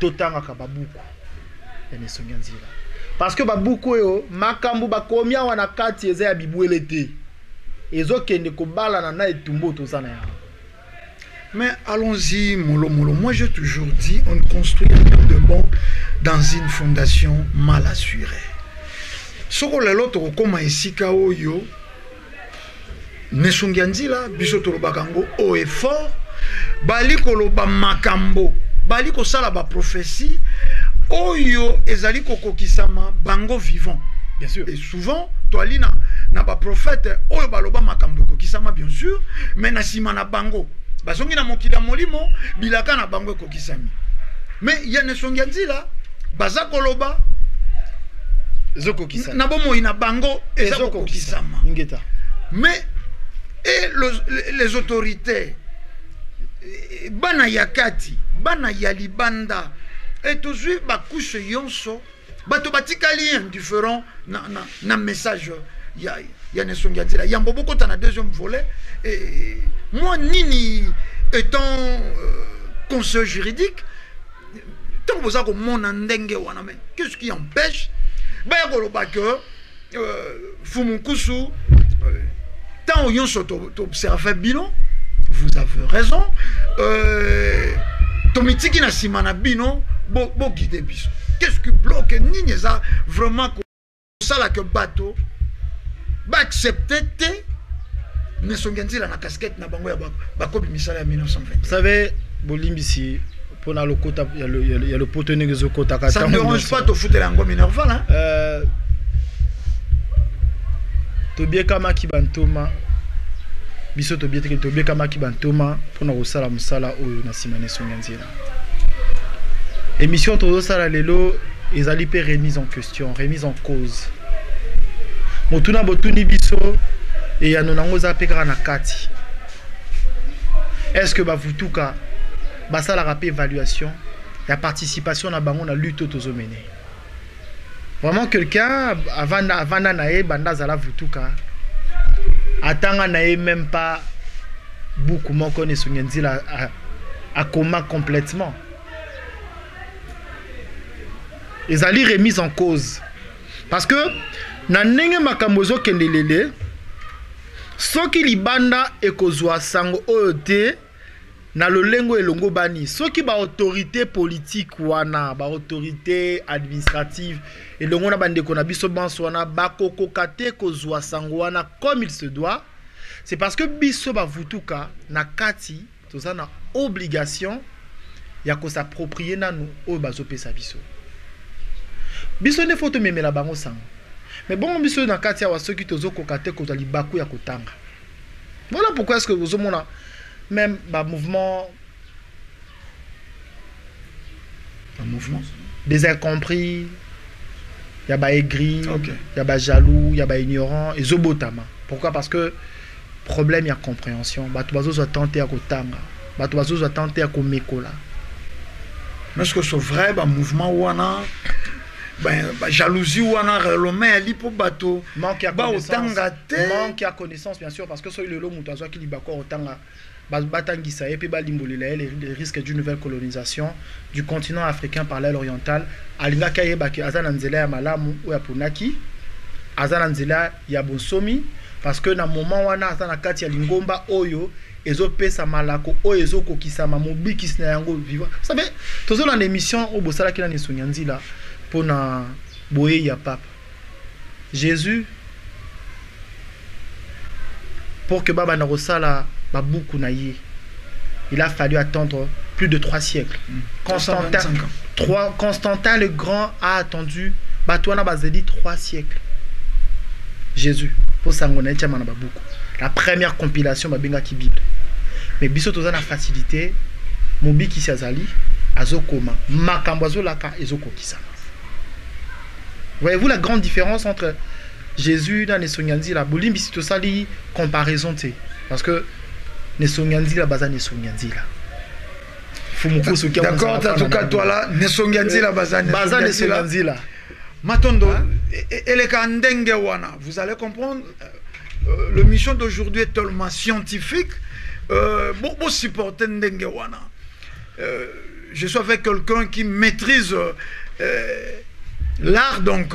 totanga ka babuku ya nesonganzila. Parce que babuku yo makambu bakomia wana kati eza ya bibwele te. Ezokende kobala na etumbo tozana ya. Mais allons-y, mollo mollo. Moi, j'ai toujours dit, on ne construit rien de bon dans une fondation mal assurée. Soko lelo to koma esika oyo nesonganzila biso to bakango o effort bali koloba makambo bali ko sala ba prophétie oyo ezali kokokisama bango vivant. Bien sûr. Et souvent toalina na ba prophète oyo baloba makambo kokisama bien sûr, mais na sima na bango basongi na mokila molimo bilaka na bango kokisami. Mais ya nesonganzila baza koloba Zoko kisama. Na bomo ina bango ezoko kisama. Ngeta. Mais et les autorités bana yakati bana yalibanda et toujours bakushe yonso bato batikali indifférent na message ya nesonganzila yambo boko ta na deuxième volet. Et moi nini étant conseiller juridique tant que vous avez mon andenge wana mais qu'est-ce qui empêche baya koloba que Fumukusu tant on t'observe bino vous avez raison tomitiki na simana bino bo guide biso qu'est-ce qui bloque nini ça vraiment ça là que bateau ba accepter nesonganzila na casquette na bango ya bakobi misala ya 1920. Vous savez bolimbisi pour na lokota il y a le poteau zo kota ka. Ça ne dérange pas to foutre lango minerval hein. Tobie kama kibantoma biso tobie kama kibantoma pour na kosala musala oyo na simane songanzila. Émission to sala lelo ezali pe remise en question, remise en cause. Motuna botuni biso et ya nonango za pekara na kati. Est-ce que bavutuka basala rapé évaluation la participation na bango na lutte tozomene? Vraiment quelqu'un avant nae banda zala vutuka atanga nae même pas beaucoup moko ne songendzila à coma complètement. Ils allaient remise en cause parce que na ndenge makambo ezokendelele soki libanda ekozwa sango oyo te na lolengo elongo bani soki ba autorité politique wana ba autorité administrative elongo na bandeko na biso banso wana bakokoka te kozwa sango wana comme il se doit, c'est parce que biso bavutuka na kati toza na obligation ya ko s'approprier nanu oyo bazopesa biso. Biso ne faut memela bango sango. Mais bon, biso na kati ya wasoki tozokoka te kozwa libaku ya kotanga. Voilà pourquoi est-ce que vous avez même un mouvement des incompris, il y a des aigris, il y a des jaloux, il y a des ignorants, et zobotama. Pourquoi? Parce que problème, il y a compréhension. Tu vas tenter à kotanga, tu vas tenter à komekola. Mais est-ce que c'est vrai, un mouvement wana, jalousie wana relomé ali pour bateau manque à connaissance bien sûr, parce que sur le lot mutazo qui libako otanga batangisa et puis balimbolela les risques d'une nouvelle colonisation du continent africain par l'aile orientale alinga kayeba ki azana nzela ya malamu ou ya ponaki azana nzela ya bonsomi, parce que na moment wana azana kati ya lingomba oyo ezopesa malako oyo ezokokisama mobikis na yango vivant. Vous savez tozo na émission au bosala kila ni sunyanzila pour na boye ya pape Jésus pour que baba na rosala babuku na ye, il a fallu attendre plus de 3 siècles. Constantin le Grand a attendu batwana bazeli 3 siècles. Jésus pour sangona chama na babuku, la première compilation babenga ki Bible. Mais biso toza na facilité mobiki siazali azokoma makambo azolaka ezokokisa. Voyez-vous la grande différence entre Jésus dans les Sonyanzi la bolimbi si tout ça li comparaison té, parce que les Sonyanzi la baza les Sonyanzi la fumuko ce qui a d'accord en tout cas toi là les Sonyanzi la baza les Sonyanzi la matondo et les kandenge wana vous allez comprendre. Le mission d'aujourd'hui est tellement scientifique. Bon supporter ndenge wana. Je suis avec quelqu'un qui maîtrise l'art, donc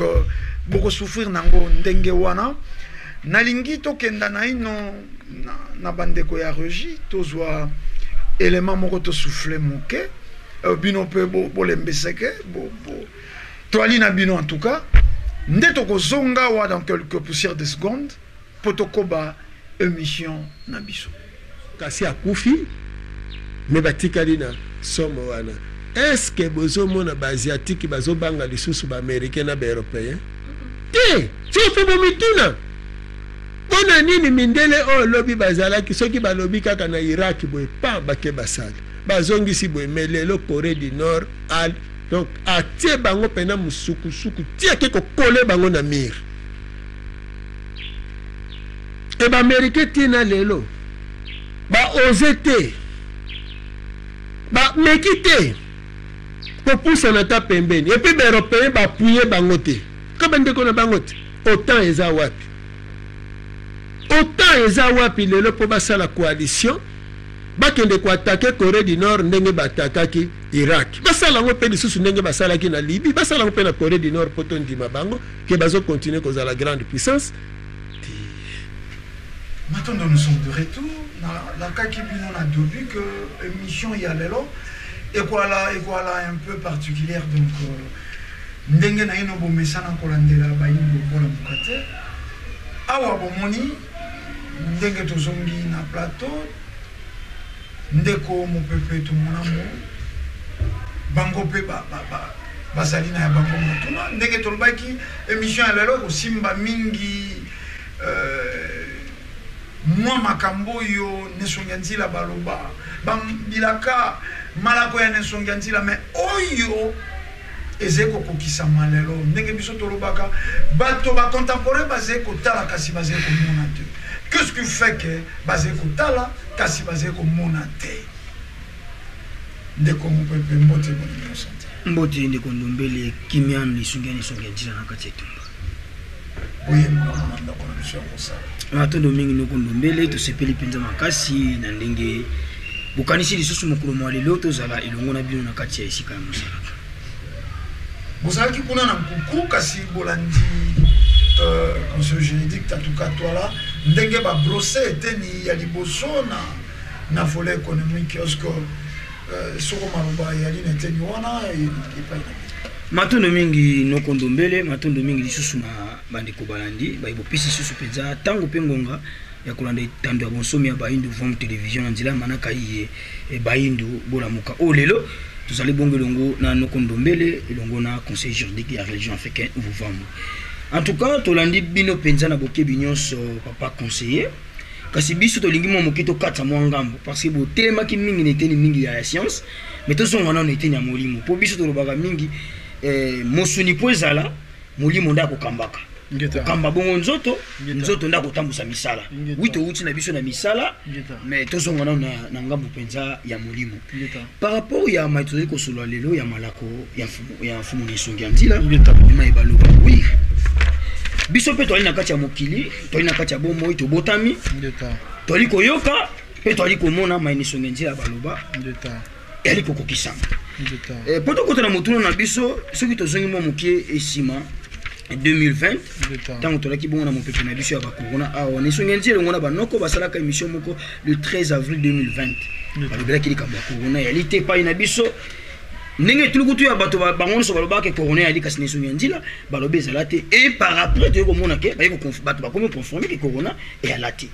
beaucoup souffrir nango ndenge wana. Nalingi to kenda na ino na bandeko ya reji tozwa élément moko to souffler moke bino pe bo lembeseke bo toali na bino en tout cas ndeto ko zonga wa dans quelques poussières de secondes potokoba émission na biso kasi akufi me batikali na somo wana. Est-ce que bozomona ba asiatique bazobanga lisusu ba américain na ba européen te sofe bomituna bona nini mindele o lobi bazalaki soki balobi kaka na Irak boye pa bake basala bazongisi boye melelo Corée du Nord al donc atie bango pena musuku tie ke ko coller bango na mir e ba américain tina lelo ba osete ba mekite pour pousser na ta pembeni et puis ba européen ba puye bango te ka bande ko na bango te autant eza wapi lelo po basala coalition bakende ko attaquer Corée du Nord ndenge batakaki Irak basala ngo pe lisusu ndenge basala ki na Libye basala ngo pe na Corée du Nord poto ndima bango ke bazo continuer koza la grande puissance. Maintenant nous sommes de retour la kaki bino na dobi que émission ya lelo et voilà un peu particulière, donc ndenge na ino bo mesana kolandela ba ino bola mukate awa bomoni ndenge tozongi na plateau ndeko mopepe to monamo bango pe bazali na ya bango motuna ndenge tolobaki émission ya lelo kosimba mingi moi makambo yo nesonganzila baloba bilaka malako ya nesonganzila mais oyo ezeko kokisa malelo ndenge biso tolobaka bato ba contemporain bazeko tala kasi bazeko mona te Qu'est-ce qui fait que basé kotala kasi basé ko monate ndeko mopepe mbote bonne santé mbote ndeko ndombele kimian lisungeni songe dina na kati etumba oye mwana ndako na biso kosa matondo mingi ndeko ndombele to sepeli penza makasi na ndenge bukanisi lisusu mokolo mwa lelo tozala elongo na bino na kati ya esika ya mosala bozalaki kuna na nkuku kasi bolandi conseil juridique tatuka toala ndenge ba brosser eteni ya liboso na volet économique parce que soko maloba ya lina eteni wana epai matondo mingi noko ndombele matondo mingi lisusu na bandeko balandi baibopisi susu penza tango pengonga ya kolanda etando ya bonsomi ya baindu vom télévision na nzela manaka iye baindu bolamuka lelo tozali bongo elongo na noko ndombele elongo na conseil juridique ya religion africaine vuvamu. En tout cas tolandi bino penza na bokebi nyonso papa conseiller kasi biso tolingi mo mokito kata mo ngambo parce que botelemaki mingi neteni mingi ya science mais tozonga na neteni ya molimo po biso tolobaka mingi mosuni po ezala molimo ndako kambaka kamba bongo nzoto ndako tambusa misala wito uti na biso na misala mais tozonga na ngambo penza ya molimo par rapport ya maitozali kosolo lelo ya malako ya mfumu nisongi ya nzila mai baloba oui biso pe toali na kati ya mokili toali na kati ya bomoi tobotami toali koyoka pe toali komona mai nisongi ya nzila baloba yali kokokisama po tokota na motuno na biso soki tozongi mwa mokie esima 2020 tango tolaki bongo na mopepe na biso ya bakorona awa nisongi ya nzila elongo na banoko basalaka émission moko le 13 avril 2020 balobelaki likambo ya korona yali te epai na biso ndenge tulukutu ya bato bango nyonso balobaka korona yali kasi nisongi ya nzila balobi ezala te et par après toyei komona ke bato bakomi conforme ke korona eyala te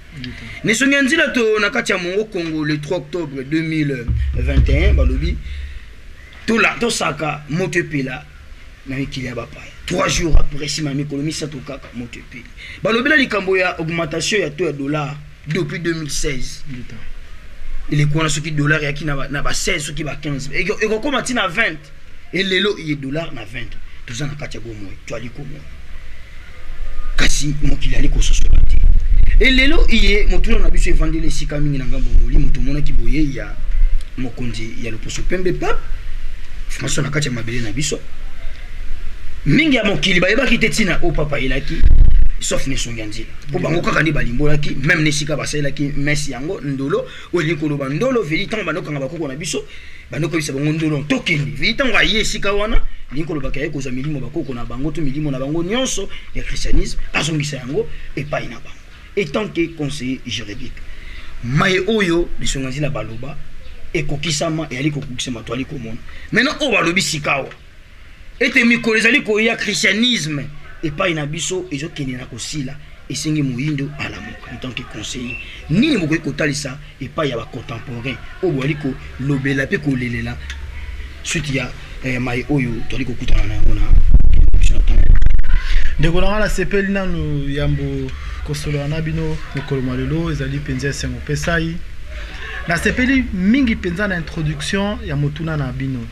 nisongi ya nzila to na kati ya mongo congo le 3 octobre 2021 balobi tosaka moto epela na mikili ya bapaya 3 jours après sima mikolo misato kaka moto epeli balobela likambo ya augmentation ya taux ya dollar depuis 2016 il est quoi ce qui dollar ya ki na ba 16 ce qui ba 15 et comme ati na 20 et lelo il dollar na 20 tout ça na kati ya bomo tu ali komo kasi mokili ali ko sosola te et lelo iye motuno na biso evandele sika mingi na ngambo moli moto mona ki boye ya mokonzi ya loposo pembe pap formation na kati ya mabele na biso mingi ya mokili bayebaki te tina o papa ilaki sauf nisongi ya nzila po bango kaka nde balimbolaki même nesika basalelaki mesi yango ndolo olingi koloba ndolo veli ntango bandokanga bakoko na biso bandokobisa bango ndolo tokende veli ntango aye esika wana lingi kolobaka ye kozwa milimo bakoko na bango to milimo na bango nyonso ya christianisme azongisa yango epai na bango etant que conseiller juridique maye oyo nisongi ya nzila baloba ekokisama eyali kokokisama to ali komona maintenant oyo balobi sikawa ete mikolo ezali koya christianisme epai na biso ezokende na kosila esengi moyindo alamuka en tant que conseiller nini bokoki kotalisa epai ya bacontemporain oyo boali kolobela mpe kolelela suite ya mai oyo toali kokutana na yango na biso na ntango ndeko nanga na sepeli nanu yambo kosolola na bino mokolo mwa lelo ezali mpenza esengo pesai na sepeli mingi mpenza na introduction ya motuna na bino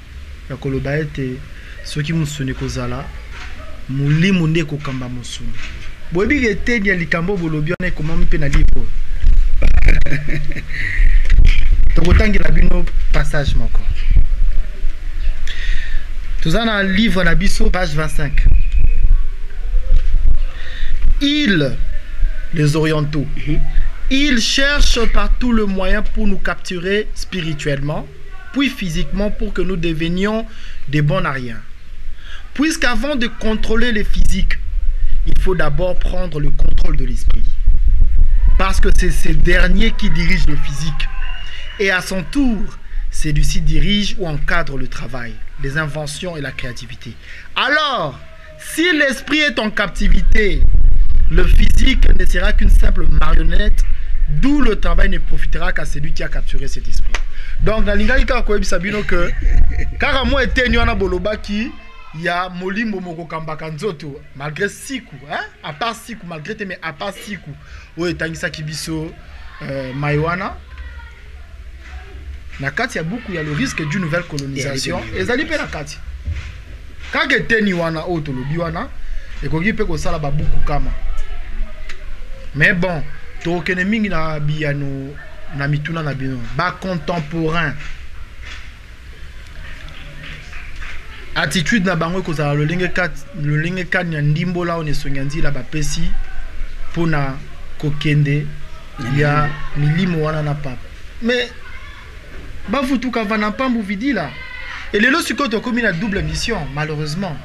ya koloba ete soki mosuni kozala molimo nde kokamba mosuni boyebi eteni ya likambo bolobi wana ekomami mpe na livre tokotangela bino passage moko toza na livre na biso page 25 ils les orientaux ils cherchent par tout le moyen pour nous capturer spirituellement puis physiquement pour que nous devenions des bons à rien. Puisqu'avant de contrôler le physique, il faut d'abord prendre le contrôle de l'esprit. Parce que c'est ce dernier qui dirige le physique. Et à son tour, celui-ci dirige ou encadre le travail, les inventions et la créativité. Alors, si l'esprit est en captivité, le physique ne sera qu'une simple marionnette, d'où le travail ne profitera qu'à celui qui a capturé cet esprit. Donc, dans l'ingaki kakoyebi sabino que kaka mo eteni wana bolobaki ya molimbo moko kambaka nzoto malgré siku hein à part siku malgré te mais à part siku o etangisa kibiso maiwana na kati ya beaucoup ya le risque d'une nouvelle colonisation ezali pe na kati kaka eteni wana o tolobi wana ekoki pe ko sala ba buku kama mais bon tokokende mingi na biyano na mituna na bino ba contemporain attitude na bango kozala lolenge kani ya ndimbola on esonga nzila bapesi pona kokende ya milimo wana na papa mais bavutuka vana pambu vidila et lelo siko tokomi na double mission malheureusement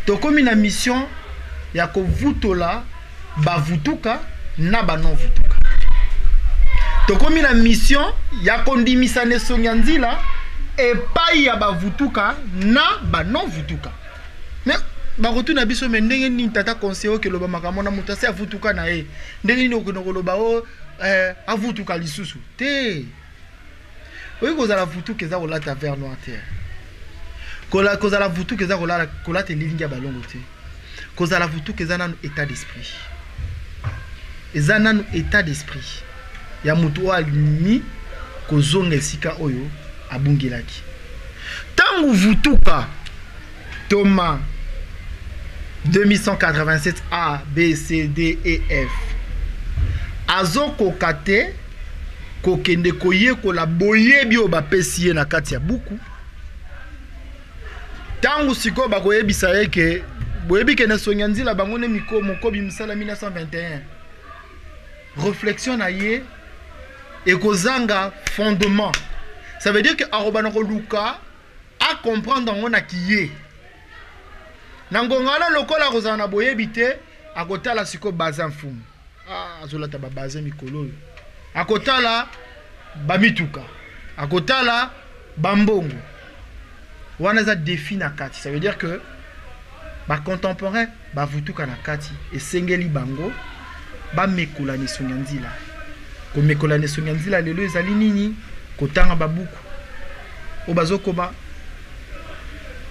tokomi na mission ya kovutola bavutuka na banon vutuka tokomi na mission ya kondimisa nesonga nzila epai ya bavutuka na banon vutuka mais bakotu na biso me ndenge nini tata conseiller ke loba makambo na mutu ase avutuka na ye ndenge nini okoloba o avutuka lisusu te oyi kozala vutuka eza kolata vert noir te kozala vutuka eza kolata lilingi ya balongo te kozala vutuka eza nanu état d'esprit eza nanu état d'esprit ya mutu oyo alimi kozonga esika oyo abungelaki ntango vutuka Thomas 2187 A, B, C, D, E, F azo kokate kokende koyekola boyebi oyo bapesi ye na kati ya buku ntango sikoyo bakoyebisa ye ke boyebi ke na songa nzila bango ne mokobi mosala 1921 réflexion na ye ekozanga fondement. Ça veut dire que arobana koluka a comprendre ngo na kiye. Nangongala lokola kozana boyebi te akotala siko baza mfumu. Ah azolata ba baza mikolo. Akotala bamituka. Akotala bambongo. Wana za défi na kati. Ça veut dire que ba contemporain ba vutuka na kati et sengeli bango ba mekola ni sonyanzila. Ko mekola ni sonyanzila lelo ezali nini? Kotanga babuku obazokoba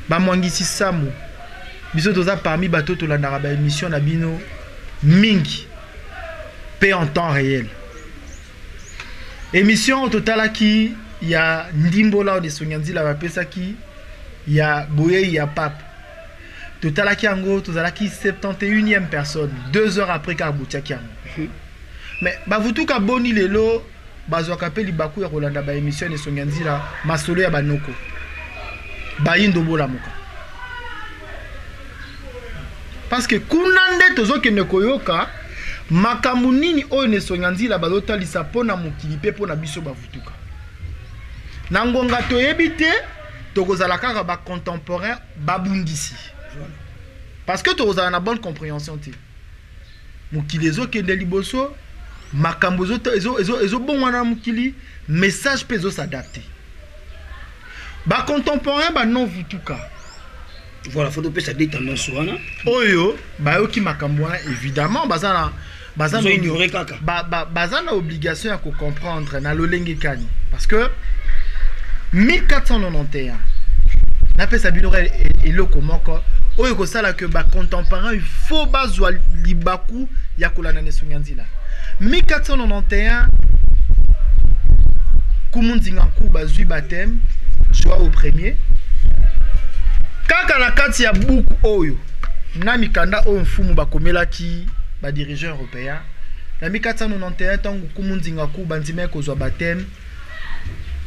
bamwangisi samu biso toza parmi bato tolandaka ba émission na bino mingi pe en temps réel émission totalaki ya ndimbola de sonyanzila bapesaki ya boye ya pape totalaki yango tozalaki 71e personne 2 heures après Karboutiaki yango mais bavutuka boni lelo bazwaka pe libaku ya kolanda ba émission de songanzila masolo ya banoko bayindo bola moka parce que kunande tozokende koyoka makambo nini oyo ne songanzila bazotalisa pona mokili pe pona biso bavutuka na ngonga toyebi te tokozala kaka ba contemporain babungisi parce que tokozala na bonne compréhension te mokili ezokende liboso makambo ezo bon wana mukili message pezo s'adapter ba contemporain ba non vutuka voilà faut pesa des tendances wana oyo ba yoki makambo wana évidemment bazana ignorer kaka bazana obligation ya ko comprendre na lolenge kani parce que 1491 na pesa binore eloko moko oyo ko sala que ba contemporain il faut bazwa libaku ya kolana nesunganzila 1491 Kumunzinga Kuba zui baptême joie au premier kaka na kati ya buku oyo na mikanda oyo mfumu bakomelaki ba dirigeant européen na 1491 tango Kumunzinga Kuba ndima ko zwa baptême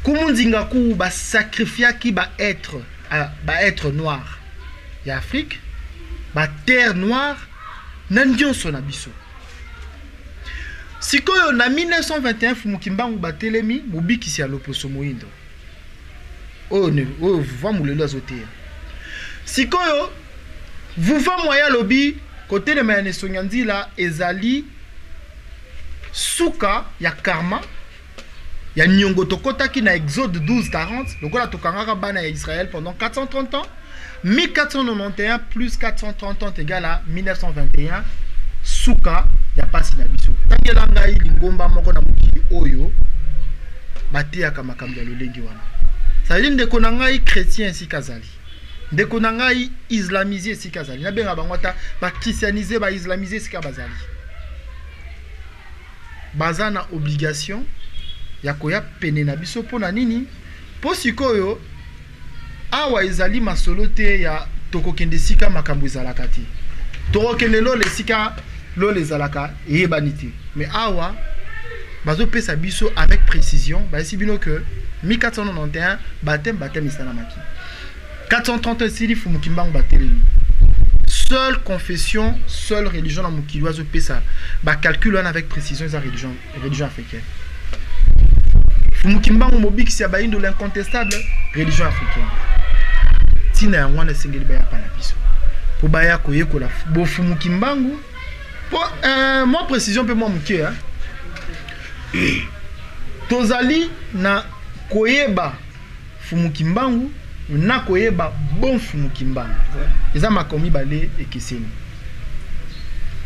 Kumunzinga Kuba sacrifiaki ba être noir ya Afrique ba terre noire na nyonso na biso. Sikoyo na 1921 Fumukimbangu batelemi mobikisi ya loposo moindo. Oh vuva mulelo azotea. Sikoyo vuva moya lobi kote de mayane sonyanzila ezali suka ya karma ya nyongo tokotaki na Exode 12:40 lokola tokangaka bana ya Israël pendant 430 ans. 1491 plus 430 ans égale à 1921 suka ya pasi na biso tangela ngai lingomba moko na mokili oyo bateyaka makambo ya lolengi wana sali ndeko na ngai chrétien si kazali ndeko na ngai islamisé si kazali na benga bango ata ba christianisé ba islamisé si bazali bazana obligation ya koya pene na biso pona nini po sikoyo awa ezali masolo te ya tokokende sika makambo ezalaka te tokokende lo lesika lo les alaka yebanité mais awa bazo pesa biso avec précision ba si bino que 1491 baptême isanamaki 430 sili fumukimbangu batelemi seule confession seule religion na mokili ozo pesa ba calcul avec précision eza religion africaine fumukimbangu mobikisi ya baindo l'incontestable religion africaine tina yango wana esengeli baya pana biso po baya koyekola bofumukimbangu po moi précision pe moi moke tozali na koyeba fumukimbangu na koyeba bon fumukimbangu eza makomi bale ekeseni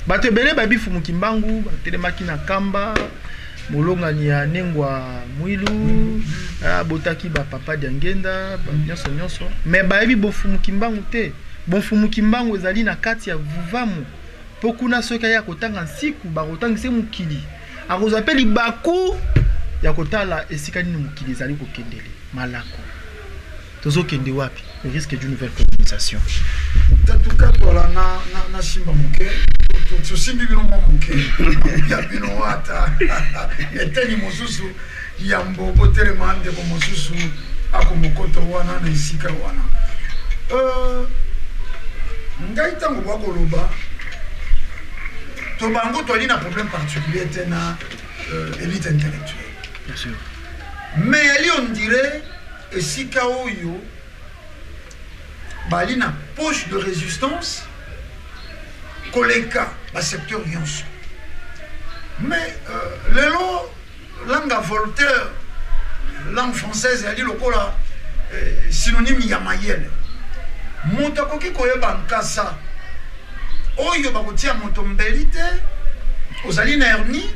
bato ebele babi fumukimbangu batelemaki na kamba molongani ya nengwa mwilu botaki bapapa dia ngenda nyonso me bayebi bofumukimbangu te bofumukimbangu ezali na kati ya vuvamu mpo kuna soki aya kotanga nsiku bakotangise mokili akozwa mpe libaku ya kotala esika nini mokili ezali kokendele malako tozokende wapi le risque d'une nouvelle colonisation tatuka tola na simba moke tosimbi bino mwa moke ya bino wata eteni mosusu ya mbobo telema ndeko mosusu akomokoto wana na esika wana ngai ntango bakoloba tobango toali na problème particulier te na élite intellectuelle bien sûr mais ali on dirait esika oyo bali na poche de résistance koleka basecteur nyonso mais lelo langue Voltaire langue française ali lokola synonyme ya mayele moto akoki koyeba nkasa oyo bakotia moto mbeli te ozali na hernie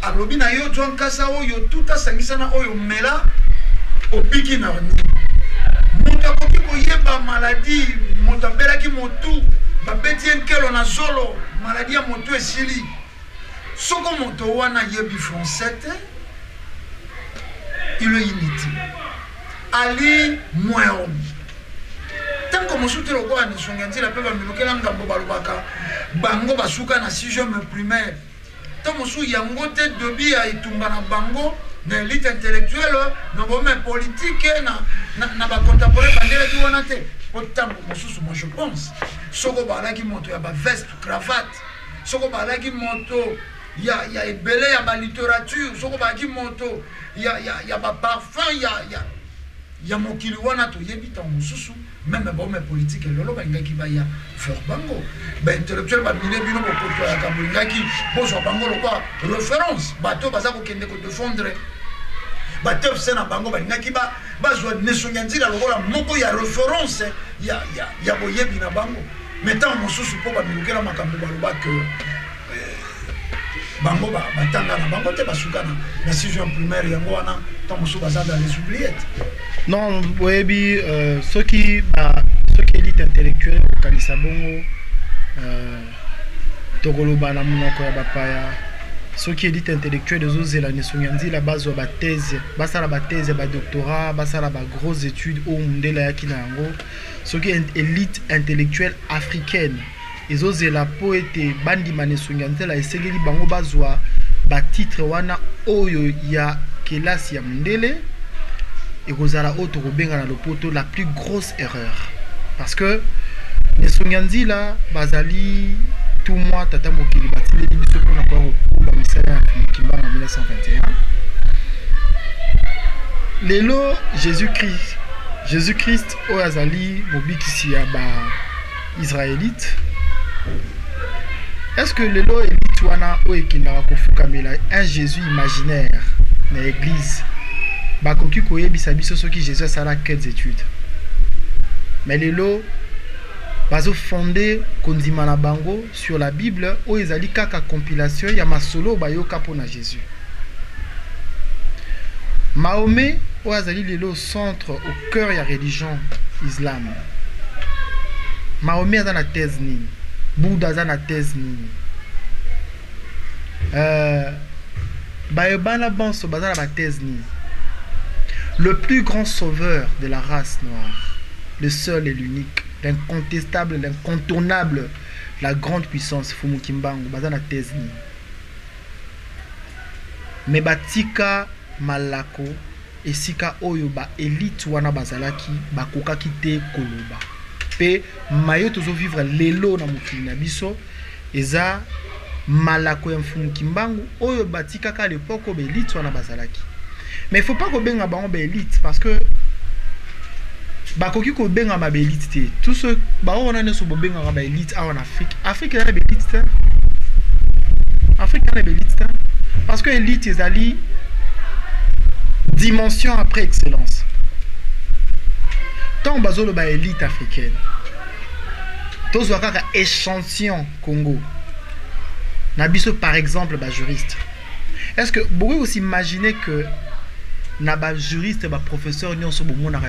alobi na yo twa nkasa oyo tout asangisana oyo mela obiki na hernie moto akoki koyeba maladie moto abelaki motu babeti enkelo na zolo maladie ya motu esili soko moto wana yebi français te il est inutile ali moins homme tant que mosuti lokola ni songenzi la pe bamilokela ngambo balobaka bango basuka na 6e primaire tant mosu yango te dobi ya itumba na bango na élite intellectuelle na bome politique na ba contemporain bandela ki wana te autant mosusu moi je pense soko balaki moto ya ba veste cravate soko balaki moto ya ebele ya ba littérature soko balaki moto ya ba parfum ya mokili wana to yebita mosusu même bome politique lolo bangaki ba ya for bango ba intellectuel ba mine bino bokoto ya kabulingaki bozo bango lokwa référence bato baza ko kende ko défendre bato sena bango bangaki ba bazwa nesonyanzira lokola moko ya référence ya boyebi na bango metant mosusu po ba milukela makambo baloba que bango batanga na bango te basuka na 6e primaire yango wana tant mosusu baza dans les oubliettes. Non, boyebi soki élite intellectuelle kanisa bongo tokoloba na monoko ya bapaya soki élite intellectuelle ezozela nesonyanzila bazwa bathèse basala bathèse badoctorat basala bagrosse études oyo mundele ayaki na yango soki élite intellectuelle africaine ezozela po ete bandima nesonyanzela esengeli bango bazwa batitre wana oyo ya kelasi ya mundele ekozala oyo tokobenga na lopoto la plus grosse erreur parce que nesonyanzila bazali tout moi tata mokili batileli biso mpona koya kokuba misala ya kimbangu en 1921 lelo jésus-christ oyo azali mobikisi ya baisraélite est-ce que lelo élite wana oyo ekendaka kofukamela un jésus imaginaire na église bakoki koyebisa biso soki jésus asala quelles études mais lelo bazo fondé kondima na bango sur la Bible oyo ezali kaka compilation ya masolo bayoka mpona Jésus. Mahomet oyo azali lelo centre au cœur ya religion islam. Mahomet aza na thèse nini? Bouddha aza na thèse nini? Bayebana banso baza na ba thèse nini? Le plus grand sauveur de la race noire, le seul et l'unique, l'incontestable, l'incontournable la grande puissance Fumu Kimbangu bazana thèse ni mais batika malako esika oyo ba élite wana bazalaki bakokaki te koloba pe mayo tozo vivre lelo na mokili na biso eza malako ya Fumu Kimbangu oyo batika ka l'époque ba élite wana bazalaki mais il faut pas ko benga bango ba élite parce que bakoki ko benga ma élite te tout ce ba on ne so benga ba élite en Afrique na ba élite te Afrique na ba élite te parce que élite ezali dimension après excellence tant bazolo ba élite africaine tous kaka échantillon Congo na biso par exemple ba juriste est-ce que vous pouvez aussi imaginer que na ba juriste ba professeur nyonso bomona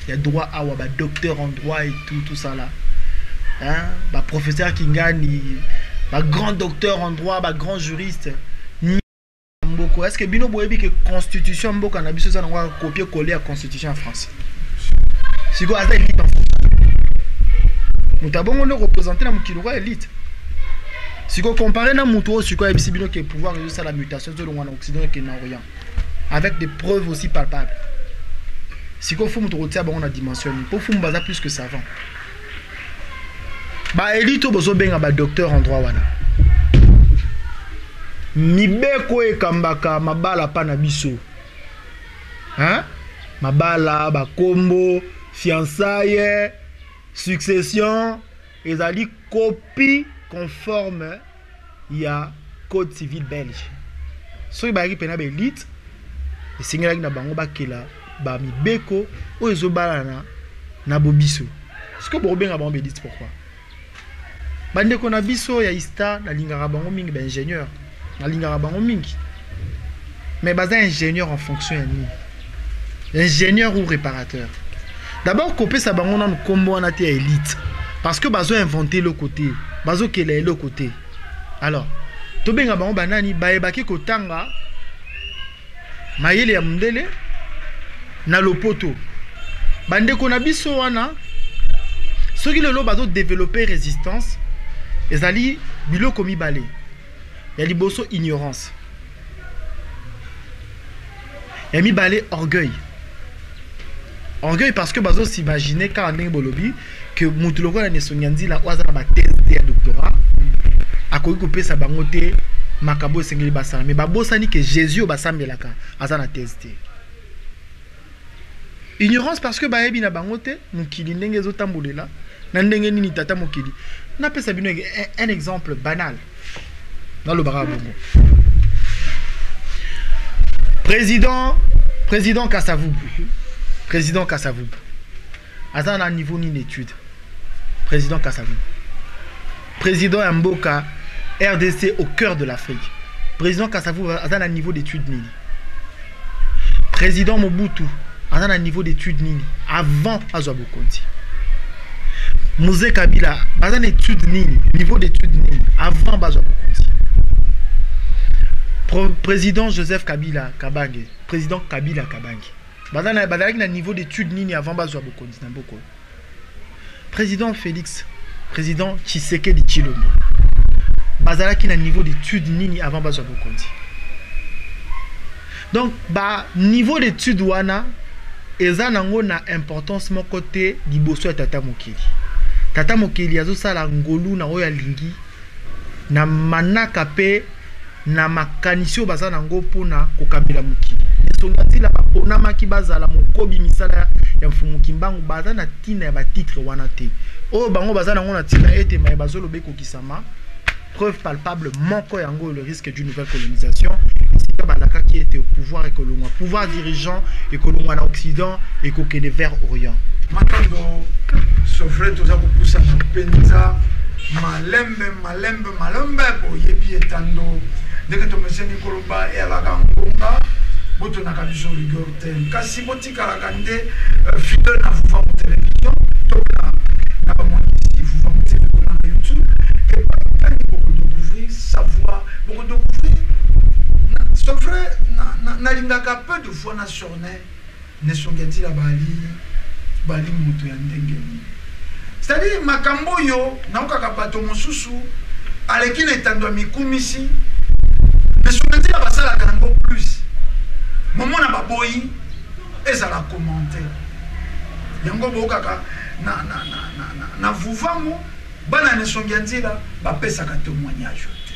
il y a droit à ba docteur en droit et tout ça là hein ba professeur qui gagne ba grand docteur en droit ba grand juriste mboko est-ce que bino boyebi que constitution mboka na biso za na copier coller à constitution en France siko aza élite en France mutabongo le représenter na mukilo kwa élite siko comparer na muto siko ebisi bino que pouvoir réussir la mutation de l'Ouest en Occident que na Orient avec des preuves aussi palpables siko faut muto rotia bango na dimension pour faut mbaza plus que savant ba élite bozo benga ba docteur en droit wana mibeko ekambaka mabala pa na biso hein mabala ba kombo fiançailles succession ezali copie conforme ya code civil belge so ibaki pena ba élite esingelaki na bango bakela ba mibeko oyo ezobalana na bobiso siko bobenga bango élite pourquoi bandeko na biso ya ista na lingaka bango mingi ba ingénieur na lingaka bango mingi mais baza ingénieur en fonction ya nini ingénieur ou réparateur d'abord kopesa bango na kombo wana te ya élite parce que bazo inventer le côté bazo kele le côté alors to benga bango banani bayebaki kotanga mayele ya mundele na lopoto bandeko na biso wana soki lelo bazo développer résistance ezali biloko mibale ya liboso ignorance ya mibale orgueil parce que bazo s'imaginer quand ndenge bolobi que mutu lokola ne sonyanzila oza na ba thèse ya doctorat akoki kopesa bango te makabo esengeli basala mais babosani que Jésus basambelaka aza na thèse te ignorance parce que bayebi na bango te mukili ndenge ezotambolela na ndenge nini tata mukili na pesa bino un exemple banal dans le barabongo président Kassavou aza na niveau ni d'étude président Kassavou président Mboka RDC au cœur de l'Afrique président Kassavou aza na niveau d'étude nini président Mobutu aza na niveau d'étude nini avant azwa bokonzi Mzee Kabila baza na étude nini niveau d'étude nini avant bazwa bokonzi président Joseph Kabila Kabange président Kabila Kabange baza na niveau d'étude nini avant bazwa bokonzi na mboko président Félix président Tshisekedi Tshilombo bazalaki na niveau d'étude nini avant bazwa bokonzi donc ba niveau d'étude wana eza nango na importance moko te liboso ya tata mokili azosala ngolu na oyo alingi na manaka pe na makanisi oyo baza nango mpona kokambela mokili esonga ntila baponamaki bazala mokobi misala ya Fumu Kimbangu baza na ntina ya batitre wana te oyo bango baza nango na ntina ete maye bazoloba ekokisama preuve palpable moko yango le risque d'une nouvelle colonisation balaka qui était au pouvoir ekolongwa pouvoir dirigeant ekolongwa na Occident ekokende vers Orient matando sofre toza kopusa na penza malembe boyebi etando ndenge tomeseni koloba eyalaka ngonga botonaka biso rigueur te kasi botikalaka nde fidèle na vuva mo télévision to na bamonisi vuva mo télévision na YouTube et beaucoup découvrir savoir beaucoup découvrir son frère nalingaka peu de fois na sorne ne songeti la bali mutu ya ndenge c'est-à-dire makambo yo naokaka bato mosusu aleki na etando ya mikumisi mesunga nzela basalaka yango plus momona baboyi ezala commentaire yango bookaka na vuvamu bana nesongi ya nzela bapesaka témoignage te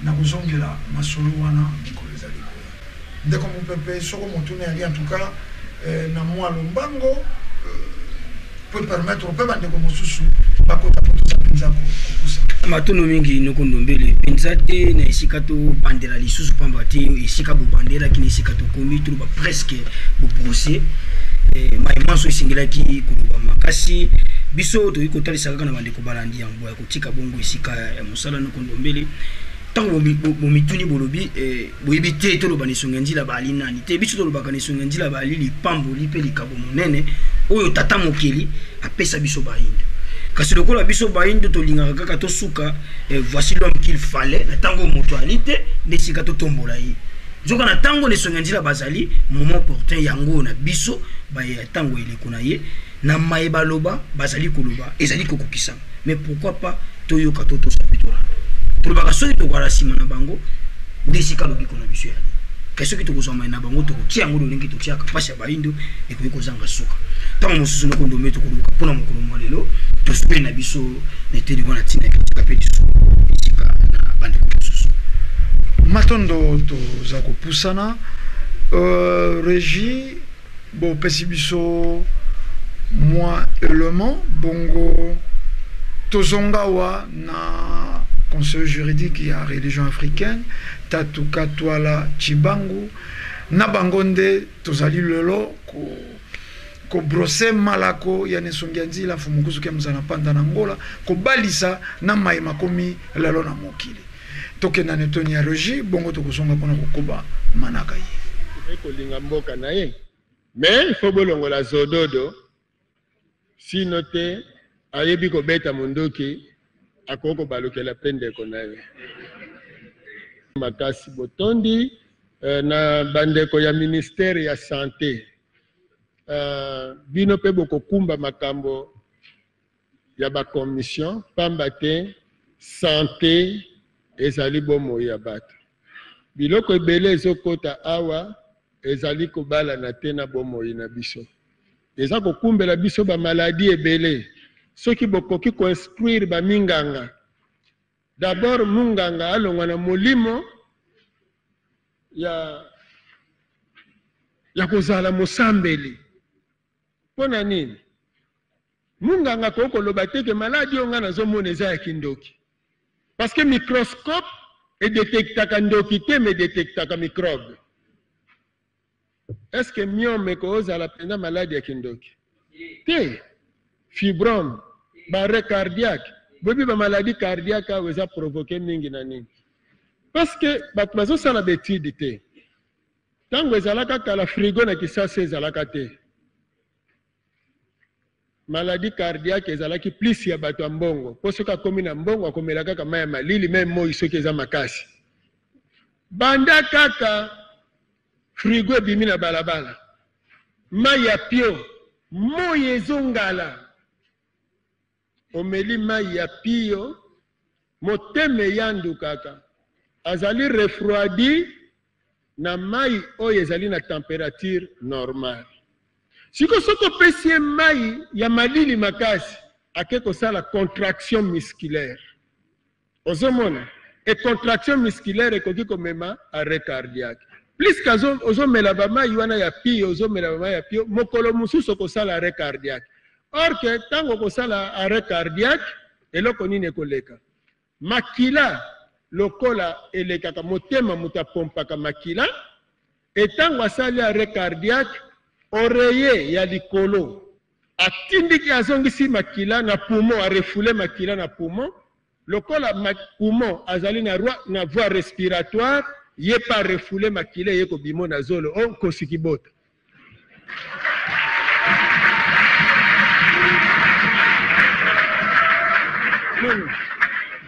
na kozongela masolo wana mikolo ezali koya ndeko mopepe soko motune ali en tout cas na mwa lombango peut permettre pe bandeko mosusu bakota potoza mpenza kokusa matono mingi nokondombele mpenza te na esika to bandela lisusu pamba te esika bobandelaki na esika tokomi toloba presque bobrosser maimanso esengelaki koloba makasi biso toyei kotalisaka kaka na bandeko balandi yango ya kotika bongo esika ya mosala nokondombele ntango bomituni bolobi boyebi te toloba na esonga nzila bali nani te biso tolobaka na esonga nzila bali lipamboli mpe likabo monene oyo tata mokeli apesa biso bayindo kasi lokola biso bayindo tolingaka kaka tosuka voici l'homme qu'il fallait na ntango moto ali te nde esika totombola ye nzoka na ntango na esonga nzila bazali moment opportun yango na biso baya ntango eleko na ye na mayeba loba bazali koloba ezali kokokisama mais pourquoi pas toyoka totosapitola tolobaka soki tokwala nsima na bango nde esika lobiko na biso yali kasi soki tokozwa na bango tokotia yango lolenge totiaka mpasi ya bayindo ekoki kozanga suka ntango mosusu nokondome tokoluka mpona mokolo mwa lelo tosupeli na biso na eteli wana ntina ekitika mpe lisu esika na bandeko mosusu matondo toza kopusana régie bopesi biso mwa élément bongo tozongawa na conseil juridique ya religion africaine Tatuka Twala Chibangu na bango nde tozali lelo ko brosser malako ya nesongi nzila fumukuzu ke mzana panda na ngola ko balisa na mai makomi lelo na mokili toke na netoni ya régie bongo tokusonga pona kokoba manaka ye ko linga mboka na ye mais il faut bolongola zododo sino te ayebi ko beta mundoki akoko balokela pendeko naye makasi botondi na bandeko ya ministère ya santé bino pe bokokumba makambo ya ba commission pamba te santé ezali bomo ya bato biloko ebele ezokota awa ezali kobala na te na bomo na biso eza kokumbela biso ba maladie ebele soki bokoki koinstruire ba minganga d'abord munganga alongwa na molimo ya kozala mosambeli pona nini munganga kokoloba teke maladi onga nazomona eza ya kindoki parce que microscope edetectaka ndoki te me detectaka microbe est-ce que myome kozala penda maladi ya kindoki te fibrome barrêt cardiaque bobi ba maladie cardiaque awo eza provoqué mingi na nini parce que bato bazosala betide te ntango ezalaka kala frigo na kisasa ezalaka te maladie cardiaque ezalaki plus ya bato ya mbongo mpo soki akomi na mbongo akomela kaka mai ya malili me moi soki eza makasi banda kaka frigo ebimi na balabala mai ya pio moi ezongala omeli mai ya pio moteme yandu kaka azali refroidi na mai oyo ezali na température normale siko soko opesi mai ya malili makasi ake kosala contraction musculaire ozomona e contraction musculaire ekoki komema arrêt cardiaque plus que ozomela bamai wana ya pio ozomela bamai ya pio mokolo mosusu okosala arrêt cardiaque or que ntango okosala arrêt cardiaque eloko nini ekoleka makila lokola elekaka motema moto apompaka makila etango asali arrêt cardiaque oreye ya likolo atindiki azongisi makila na poumon arefule makila na poumon lokola poumon azali na voie respiratoire ye pa refule makila ye kobimo na zolo o kosiki bota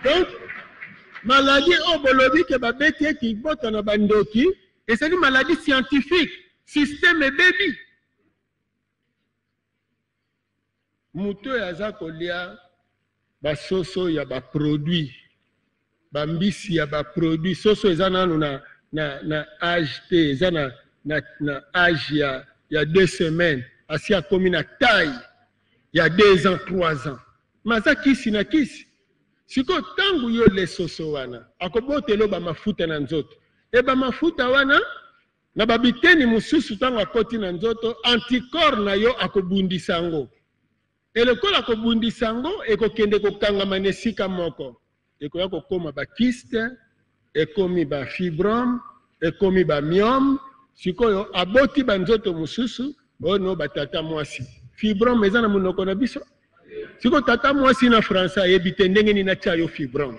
donc maladie obolobi ke babeti eki bota na bandoki ezali maladie scientifique système baby moto oyo aza kolia basoso ya baproduit bambisi ya baproduit soso eza nanu na age te eza na age ya 2 semaines asi akomi na taille ya 2 ans 3 ans maza kisi na kisi siko tangu yo le soso wana akobotelo bamafuta na nzoto e bamafuta wana na babiteni mosusu tango akoti na nzoto anticorps na yo akobundisa yango elekola akobundisa yango ekokende kokangama na esika moko ekoya kokoma bakiste ekomi bafibrome ekomi bamiome sikoyo aboti banzoto mosusu ono batata mwasi fibrome eza na monoko na biso siko tata mwasi na français ayebi te ndenge nini natia yo fibrome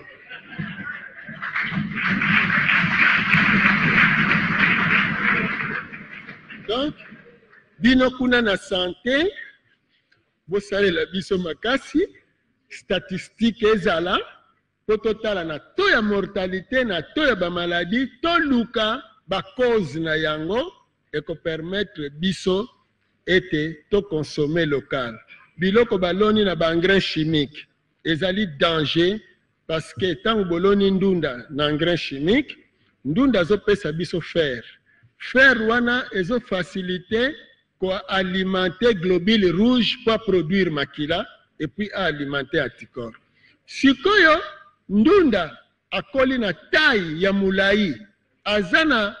donc bino kuna na santé bosalela biso makasi statistique ezala po totala na to ya mortalité na to ya bamaladi toluka bacause na yango ekopermettre biso ete tokonsome local biloko baloni na baengrais chimique ezali danger parce que ntango boloni ndunda na engrais chimique ndunda azopesa biso fer wana ezofacilite koalimenter globule rouge pour produire makila et puis alimenter anticorps sikoyo ndunda akoli na taille ya mulai azana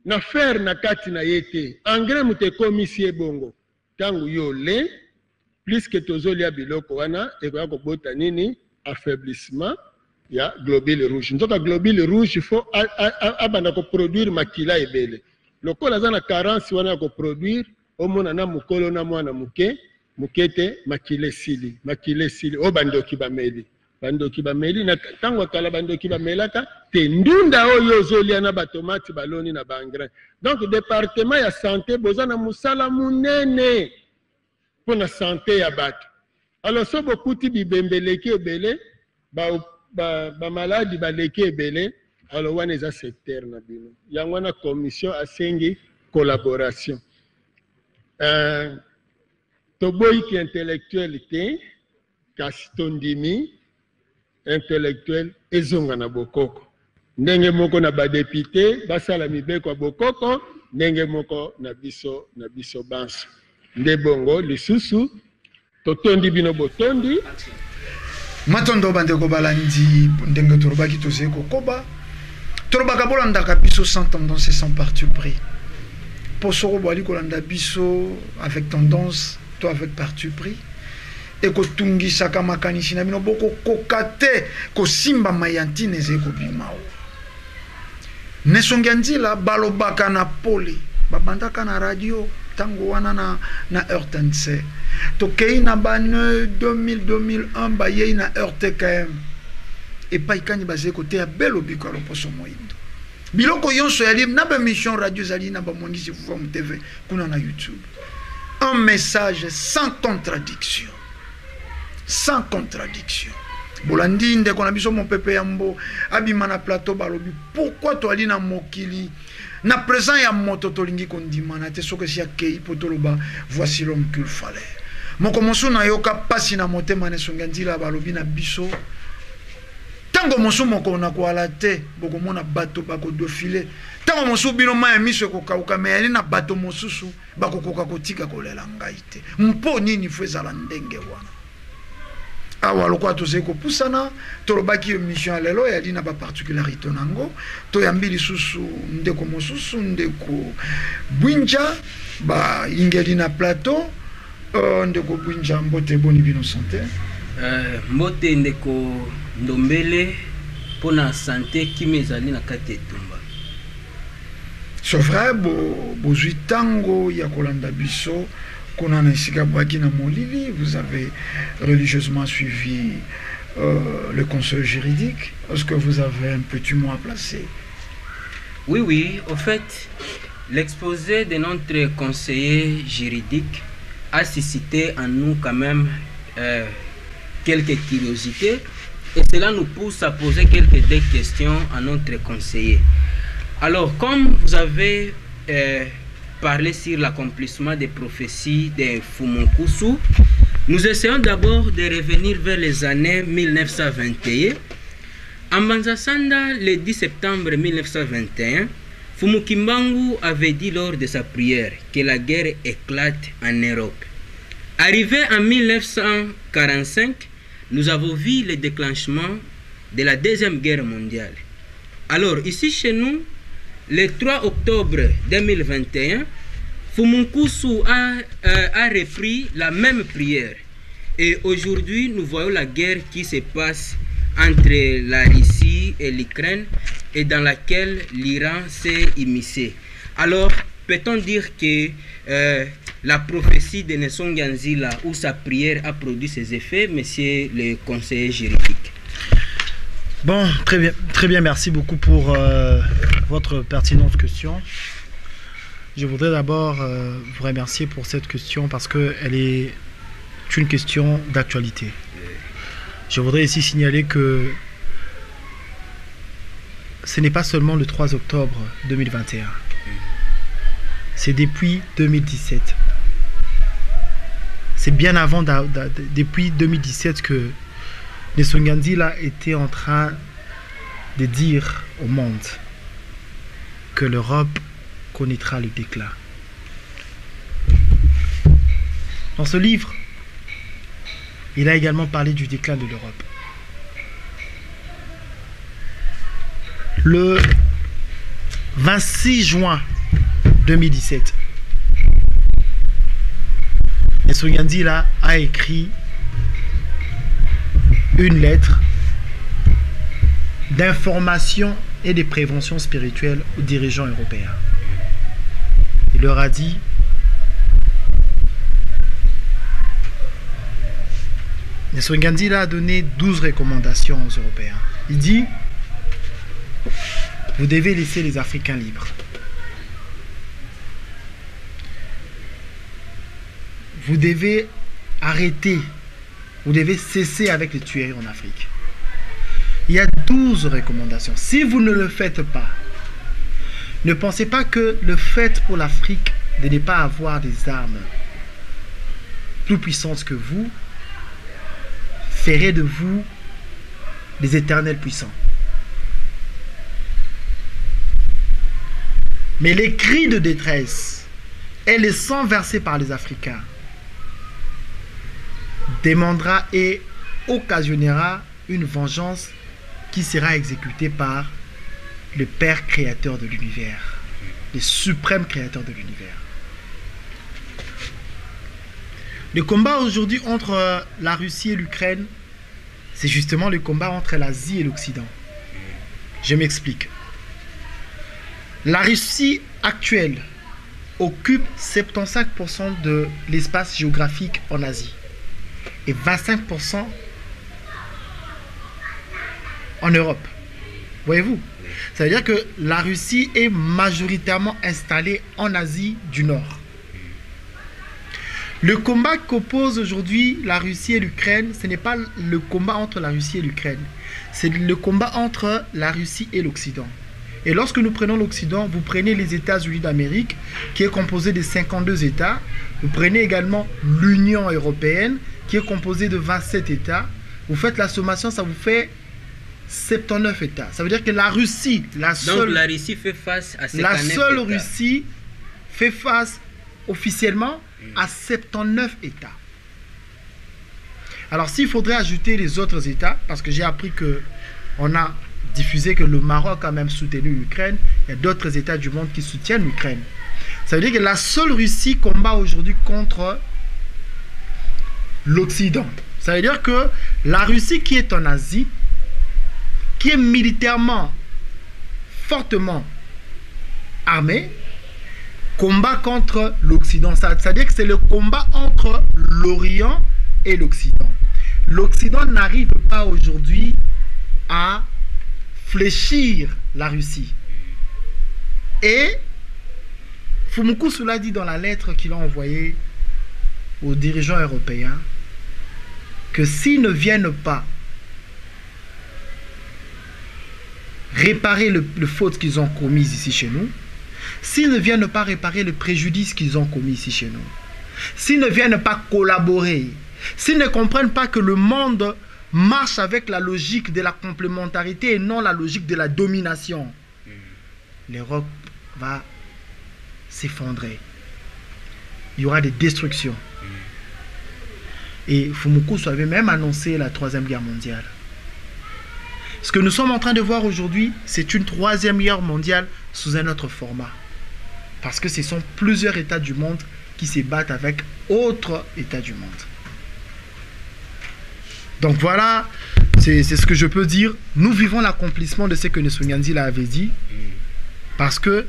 na fer na kati na yete engrais mutekomisi ebongo tangu yo le plus que tozolia biloko wana ekoya kobota nini affaiblissement ya globule rouge nzoka globule rouge faut abanda ko produire makila ebele lokola aza na carence wana ya koproduire omona na mokolo na mwana mukete makile sili o bandoki bameli na tango akala bandoki bamelaka te ndunda oyo ozolia na batomati baloni na baengrais donc département ya santé boza na musala munene mpona santé ya bato alors so bokuti bibembeleki ebele bamaladi baleki ebele alors wana eza secteur na bino yango wana commission asengi collaboration toboyiki intellectuel te kasi tondimi intellectuel ezonga na bokoko ndenge moko na badepute basala mibeko ya bokoko ndenge moko na biso banso nde bongo lisusu totondi bino botondi matondo bandeko balandi ndenge torobaki tozali kokoba torobaka bolandaka biso sans tendance et sans parti pris posoko boali kolanda biso avec tendance to avec parti pris ekotungisaka makanisi na bino bokokoka te kosimba mayantine ezali kobima nesongi ya nzela balobaka na pole babandaka na radio tango wana na RTNC tokei na bane 2001 bayei na RTKM epai kani bazali koteya belobiko ya loposo moyindo biloko yonso yali na bamission radio ezali na bamongisi Vuvamu TV kuna na YouTube un message sans contradiction bolandi ndeko na biso mopepe yambo abima na plateau balobi pourquoi toali na mokili na présent ya moto tolingi kondimana te soki si akei po toloba voici l'homme qu'il fallait moko mosu na yoka pasi na motema nesongi ya nzela balobi na biso tango mosu moko na koala te bokomona bato bakodofile tango mosu bino maya miso ekokauka me yali na bato mosusu bakokoka kotika kolela ngai te mpo nini fo ezala ndenge wana awa lokwa tozali kopusana tolobaki émission ya lelo yali na baparticularité nango toyambi lisusu ndeko mosusu ndeko bwinja ingeli na plateau ndeko bwinja mbote boni bino santé mbote ndeko ndombele pona santé kimi ezali na kati etumba c'est vrai bozwi tango ya kolanda biso kuna na esika bwaki na molili vous avez religieusement suivi le conseil juridique. Est-ce que vous avez un petit mot à placer? Oui, au fait, l'exposé de notre conseiller juridique a suscité en nous quand même quelques curiosités et cela nous pousse à poser quelques questions à notre conseiller. Alors, comme vous avez parlé sur l'accomplissement des prophéties de Fumunkusu, Nous essayons d'abord de revenir vers les années 1921. En Banzasanda, le 10 septembre 1921, Fumukimbangu avait dit lors de sa prière que la guerre éclate en Europe. Arrivé en 1945, nous avons vu le déclenchement de la Deuxième Guerre mondiale. Alors, ici chez nous, le 3 octobre 2021, Fumukusu a repris la même prière. Et aujourd'hui, nous voyons la guerre qui se passe entre la Russie et l'Ukraine et dans laquelle l'Iran s'est immiscé. Alors, peut-on dire que la prophétie de Nelson Ganzila ou sa prière a produit ses effets, monsieur le conseiller juridique? Bon, très bien, merci beaucoup pour votre pertinente question. Je voudrais d'abord vous remercier pour cette question parce qu'elle est une question d'actualité. Je voudrais ici signaler que ce n'est pas seulement le 3 octobre 2021, c'est depuis 2017. C'est bien avant, depuis 2017 que Nelson Ganzila était en train de dire au monde que l'Europe connaîtra le déclin. Dans ce livre, il a également parlé du déclin de l'Europe. Le 26 juin 2017, Nelson Ganzila a écrit une lettre d'information et de prévention spirituelle aux dirigeants européens. Il leur a dit: Nelson Ganzila a donné 12 recommandations aux Européens. Il dit: vous devez laisser les Africains libres. Vous devez arrêter, vous devez cesser avec les tueries en Afrique. Il y a 12 recommandations. Si vous ne le faites pas, ne pensez pas que le fait pour l'Afrique de ne pas avoir des armes plus puissantes que vous ferait de vous des éternels puissants. Mais les cris de détresse et les sangs versés par les Africains demandera et occasionnera une vengeance qui sera exécutée par le Père créateur de l'univers, le suprême créateur de l'univers. Le combat aujourd'hui entre la Russie et l'Ukraine, c'est justement le combat entre l'Asie et l'Occident. Je m'explique. La Russie actuelle occupe 75% de l'espace géographique en Asie et 25% en Europe. Voyez-vous? Ça veut dire que la Russie est majoritairement installée en Asie du Nord. Le combat qu'oppose aujourd'hui la Russie et l'Ukraine, ce n'est pas le combat entre la Russie et l'Ukraine, c'est le combat entre la Russie et l'Occident. Et lorsque nous prenons l'Occident, vous prenez les États-Unis d'Amérique, qui est composé de 52 États. Vous prenez également l'Union européenne, qui est composée de 27 États. Vous faites la sommation, ça vous fait 79 États. Ça veut dire que la Russie, Donc la Russie fait face à 79 la seule États. Russie fait face officiellement à 79 États. Alors s'il faudrait ajouter les autres États, parce que j'ai appris que on a diffusé que le Maroc a même soutenu l'Ukraine, il y a d'autres États du monde qui soutiennent l'Ukraine. Ça veut dire que la seule Russie combat aujourd'hui contre l'Occident. Ça veut dire que la Russie qui est en Asie, qui est militairement fortement armée, combat contre l'Occident. C'est-à-dire que c'est le combat entre l'Orient et l'Occident. L'Occident n'arrive pas aujourd'hui à fléchir la Russie. Et Fumukusu l'a dit dans la lettre qu'il a envoyée aux dirigeants européens que s'ils ne viennent pas réparer le faute qu'ils ont commis ici chez nous, s'ils ne viennent pas réparer le préjudice qu'ils ont commis ici chez nous, s'ils ne viennent pas collaborer, s'ils ne comprennent pas que le monde marche avec la logique de la complémentarité et non la logique de la domination, l'Europe va s'effondrer. Il y aura des destructions. Et Fumukusu avait même annoncé la 3e guerre mondiale. Ce que nous sommes en train de voir aujourd'hui, c'est une 3e guerre mondiale sous un autre format. Parce que ce sont plusieurs États du monde qui se battent avec autres États du monde. Donc voilà, c'est ce que je peux dire. Nous vivons l'accomplissement de ce que Nelson Mandela avait dit. Parce que,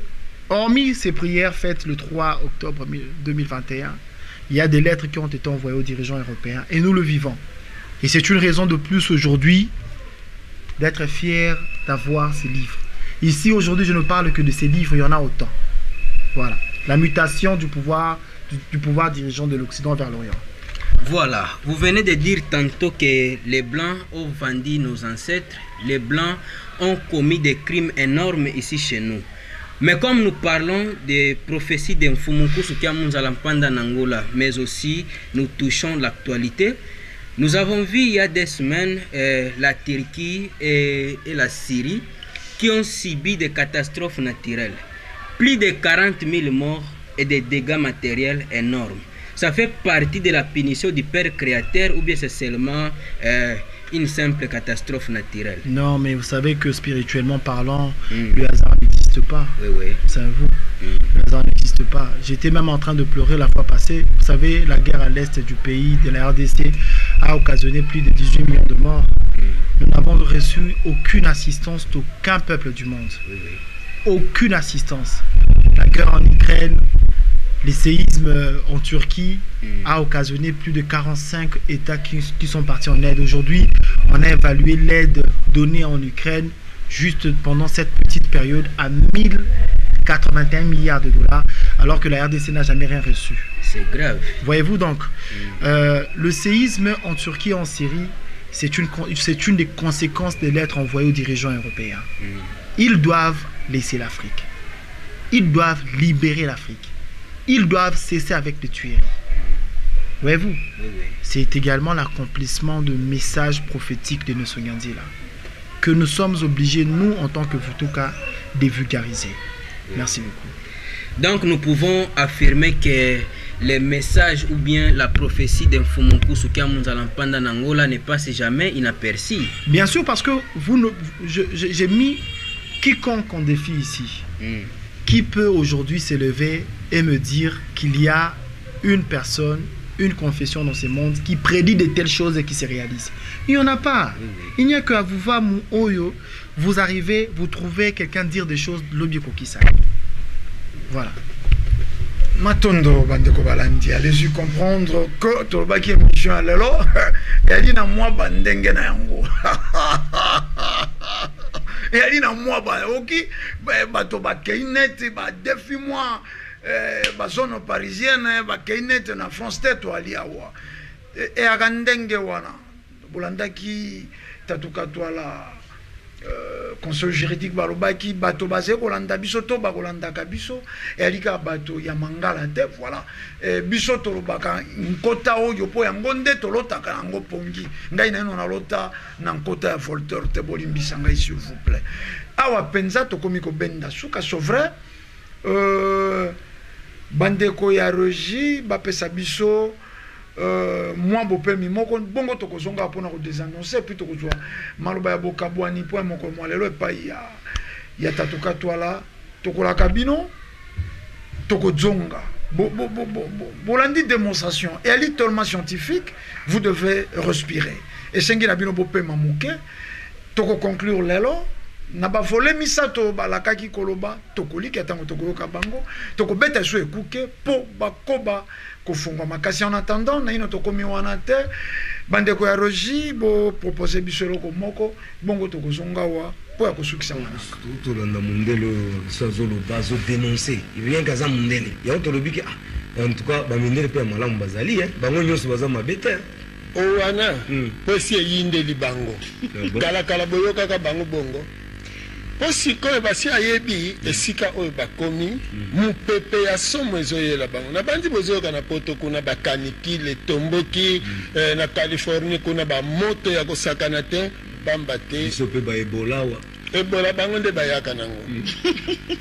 hormis ces prières faites le 3 octobre 2021, il y a des lettres qui ont été envoyées aux dirigeants européens. Et nous le vivons. Et c'est une raison de plus aujourd'hui d'être fier d'avoir ces livres. Ici, aujourd'hui, je ne parle que de ces livres, il y en a autant. Voilà. La mutation du pouvoir dirigeant de l'Occident vers l'Orient. Voilà, vous venez de dire tantôt que les Blancs ont vendu nos ancêtres, les Blancs ont commis des crimes énormes ici chez nous. Mais comme nous parlons des prophéties de Mfumukusu Kyamunzala Mpanda Nangola, mais aussi nous touchons l'actualité, nous avons vu il y a des semaines la Turquie et la Syrie qui ont subi des catastrophes naturelles. Plus de 40 000 morts et des dégâts matériels énormes. Ça fait partie de la punition du Père créateur ou bien c'est seulement une simple catastrophe naturelle? Non, mais vous savez que spirituellement parlant, le hasard n'existe pas. Oui, oui. Savez-vous, le hasard n'existe pas. J'étais même en train de pleurer la fois passée. Vous savez, la guerre à l'est du pays, de la RDC, a occasionné plus de 18 millions de morts. Nous n'avons reçu aucune assistance d'aucun peuple du monde. Oui, oui. Aucune assistance. La guerre en Ukraine, les séismes en Turquie a occasionné plus de 45 États qui sont partis en aide. Aujourd'hui, on a évalué l'aide donnée en Ukraine juste pendant cette petite période à 1081 milliards de dollars, alors que la RDC n'a jamais rien reçu. C'est grave. Voyez-vous donc, le séisme en Turquie et en Syrie, c'est une des conséquences des lettres envoyées aux dirigeants européens. Ils doivent laisser l'Afrique. Ils doivent libérer l'Afrique. Ils doivent cesser avec les tueries. Voyez-vous, c'est également l'accomplissement de messages prophétiques de Nelson Mandela que nous sommes obligés, nous, en tant que Vutuka, de vulgariser. Merci beaucoup. Donc nous pouvons affirmer que les messages ou bien la prophétie de Mfumukusu Kyamunzala Mpanda Nangola ne passe jamais inaperçu. Bien sûr, parce que j'ai mis quiconque en défi ici. Qui peut aujourd'hui s'élever et me dire qu'il y a une personne, une confession dans ce monde qui prédit de telles choses et qui se réalisent? Il n'y en a pas. Il n'y a qu'à vous voir, Oyo, vous arrivez, vous trouvez quelqu'un dire des choses de l'Obiekokisa. Voilà. Matondo bandeko balandi, allez-y comprendre que tolobaki émission à lelo yali na mwa bandenge na yango. Yali na mwa ba oki bato ba keinete ba défi moi ba zone parisienne ba keinete na France tête ali awa. Et akandenge wana bolandaki tatuka twala conseil juridique balobaki bato baze kolanda biso to bakolanda ka biso elika bato ya mangala te voilà biso tolobaka nkota oyo po yango nde tolotaka yango pongi ngai na na lota na nkota ya Voltaire te bolimbisa ngai s'il vous plaît awa penza tokomi ko benda suka so vrai bandeko ya Rogi bapesa biso moi bopemi moko bongo tokozonga pona ko désannoncer puis tokozwa maloba ya bokabwani point moko mo lelo epa ya tatuka twala tokola kabino tokozonga bolandi démonstration et ali tellement scientifique vous devez respirer et sengi na bino bopema moke toko conclure lelo na ba volé misato balakaki koloba tokoliki atango tokoyoka bango tokobeta so ekuke po bakoba kofungwa makasi en attendant na ino tokomi wana te bandeko ya Rogi bo proposer bisolo ko moko bongo tokozonga wa po ya kosukisa wana tolanda mundelo sazolo bazo dénoncer rien kaza mundele ya tolobiki en tout cas ba mindele pe malamu bazali bango nyonso baza mabete owana posi yinde libango kala boyoka ka bango bongo po sikoyo basi ayebi esika oyo bakomi mopepe ya somo ezoyela bango na bandi bozoyoka na poto kuna bakanikile etomboki na Californie kuna bamoto ya kosakana te pamba te biso mpe baebola wa ebola bango nde bayaka nango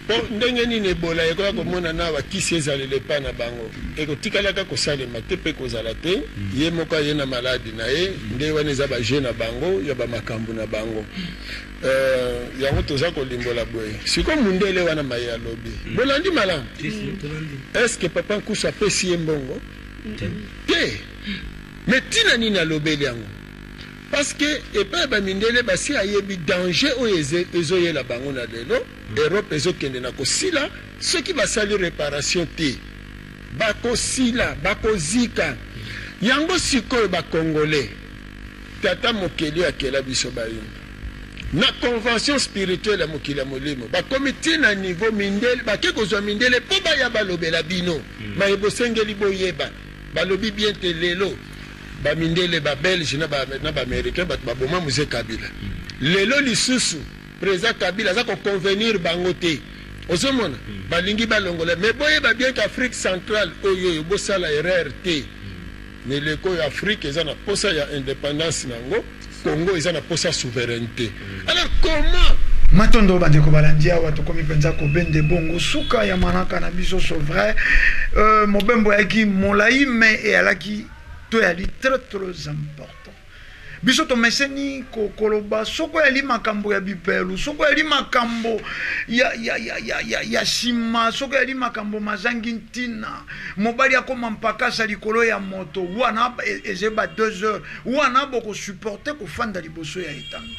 po ndenge nini ebola ekoya komona na bakisi ezalele epa na bango ekotikalaka kosalema te mpe kozala te ye moko aye na maladi na ye nde wana eza baje na bango ya bamakambo na bango yango toza kolimbola boye siko mundele wana maye alobi bolandi malamu eske papa nkusu apesi ye mbongo te me ntina nini alobeli yango parce que epai bamindele basi ayebi danger oyo ezoyela bango na lelo Europe ezokende na kosila soki basali réparation te bakosila bakozika yango sikoyo bakongole tata mokeli akela biso bayini na convention spirituelle ya mokili ya molimo bakomi ti na niveau mindele bake kozwa mindele mpo baya balobela bino mayebosengeli boyeba balobi bien te lelo bamindele babelge na baaméricain bato baboma muse Kabila lelo lisusu président Kabila aza koconvenir bango te ozomona balingi balongola me boyeba bien qu'Afrique centrale oyo bosala erreur te neleko ya Afrique eza na posa ya indépendance nango Congo eza na posa souveraineté alors comment matondo bandeko balandi awa tokomi mpenza kobende bongo suka ya manaka na biso so vrai mobembo yaki molai me eyalaki to yali très important biso tomeseni kokoloba soko yali makambo ya bipelu soko yali makambo ya shima soko yali makambo mazangi ntina mobali akoma mpakasa likolo ya moto wana ezeba 2 heures wana boko supporter kofanda liboso ya etando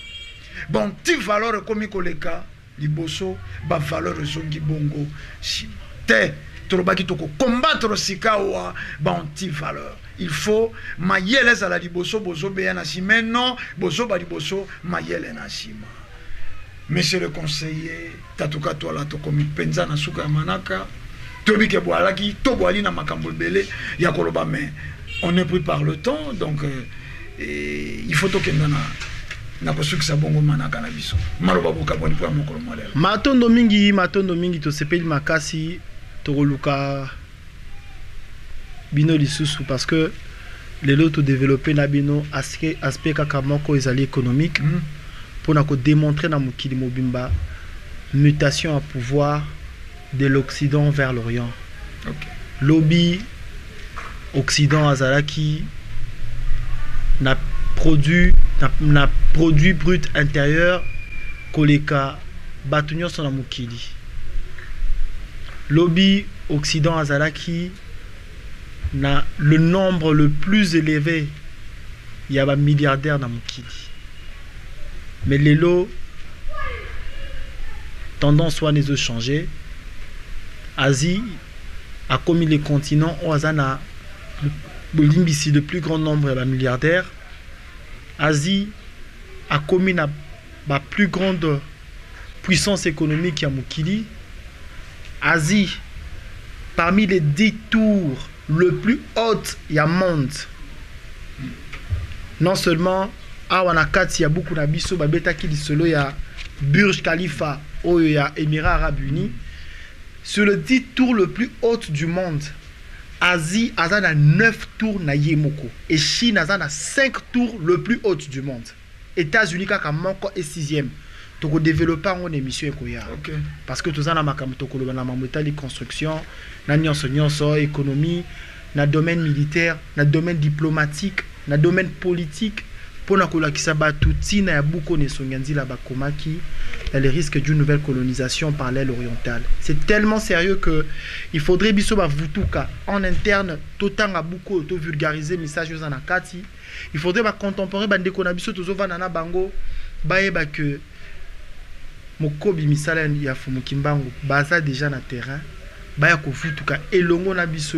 bon ti valeur komi koleka liboso ba valeur zongi bongo shima te tolobaki toko combattre sikawa ba anti valeur il faut mayele za la liboso bozo beya na sima non bozo ba liboso mayele na sima monsieur le conseiller tatuka tola to komi penza na suka ya manaka tobike boalaki to boali na makambo bele ya koloba mais on est pris par le temps donc il faut to kenda na kosukisa bongo manaka na biso maloba boka boni pour mokolo molelo matondo mingi to sepeli makasi to koluka bino lisusu parce que les lots développer na bino aspect kaka moko ezali économique pour na ko démontrer na mokili mobimba mutation à pouvoir de l'Occident vers l'Orient. Okay. Lobby Occident azalaki na produit brut intérieur koleka batunyo son na mokili. Lobby Occident azalaki na le nombre le plus élevé il y a un milliardaire dans mokili mais les lots tendance soit les changer Asie a commis les continents où azana ici le plus grand nombre de milliardaires Asie a commis la plus grande puissance économique à mokili Asie parmi les 10 tours le plus haut ya monde non seulement awanakati ya beaucoup na biso babetaki lisolo ya Burj Khalifa au ya Émirats Arabes Unis sur le 10 tours le plus haut du monde Asie a 9 tours na yemoko et Chine a 5 tours le plus haut du monde États-Unis kaka moko et 6e toko développer en émission ekoya okay. Parce que tous en makambo toko na mamotali construction na nyonso économie na domaine militaire na domaine diplomatique na domaine politique pour na kolakisa batu tina ya buko ne songanzila bakomaki il y a les risques d'une nouvelle colonisation par l'aile orientale. C'est tellement sérieux que il faudrait biso ba vutuka en interne totanga buko to vulgariser message aux anakati il faudrait ba contemporain bandeko na biso tozovana na bango baeba que mokobi misala ya fumukimbangu baza déjà na terrain baya kofutuka elongo na biso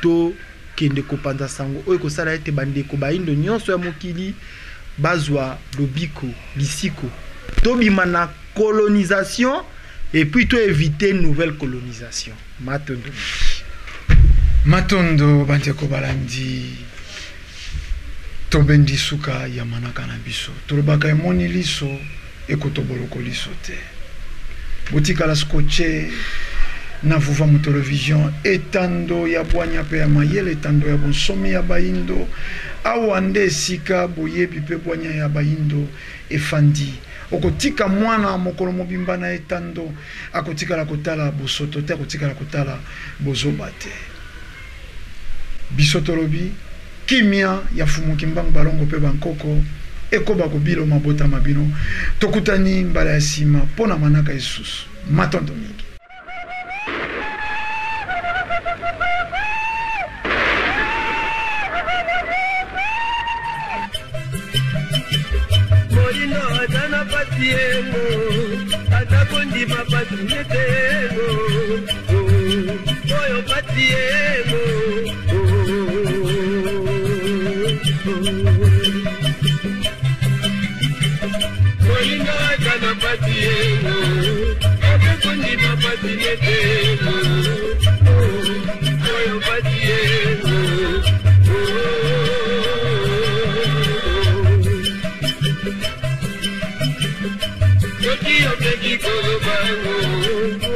to kende kopanza sango oyo kosala ete bandeko baindo nyonso ya mokili bazwa lobiko lisiko to bima na colonisation et puis to éviter une nouvelle colonisation matondo bandeko balandi tobendi suka ya manaka na biso tolobaka emoni liso ekotoboloko liso te botikala scotché na vuva mu television etando ya bwanya pe ya mayele etando ya bonsomi ya baindo awa nde esika boyebi pe bwanya ya baindo efandi okotika mwana mokolo mobimba na etando akotikala kotala bosoto te akotikala kotala bozoba te bisotolobi kimia ya fumuki mbangu balongo pe bankoko ekoba kobilo mabota mabino tokutani mbala ya sima pona manaka isusu matondo mingi Molino atana patiengo atakondi mapatiengo oyo patiengo Molino atana patiengo atakondi mapatiengo oyo patiengo Yo quiero que te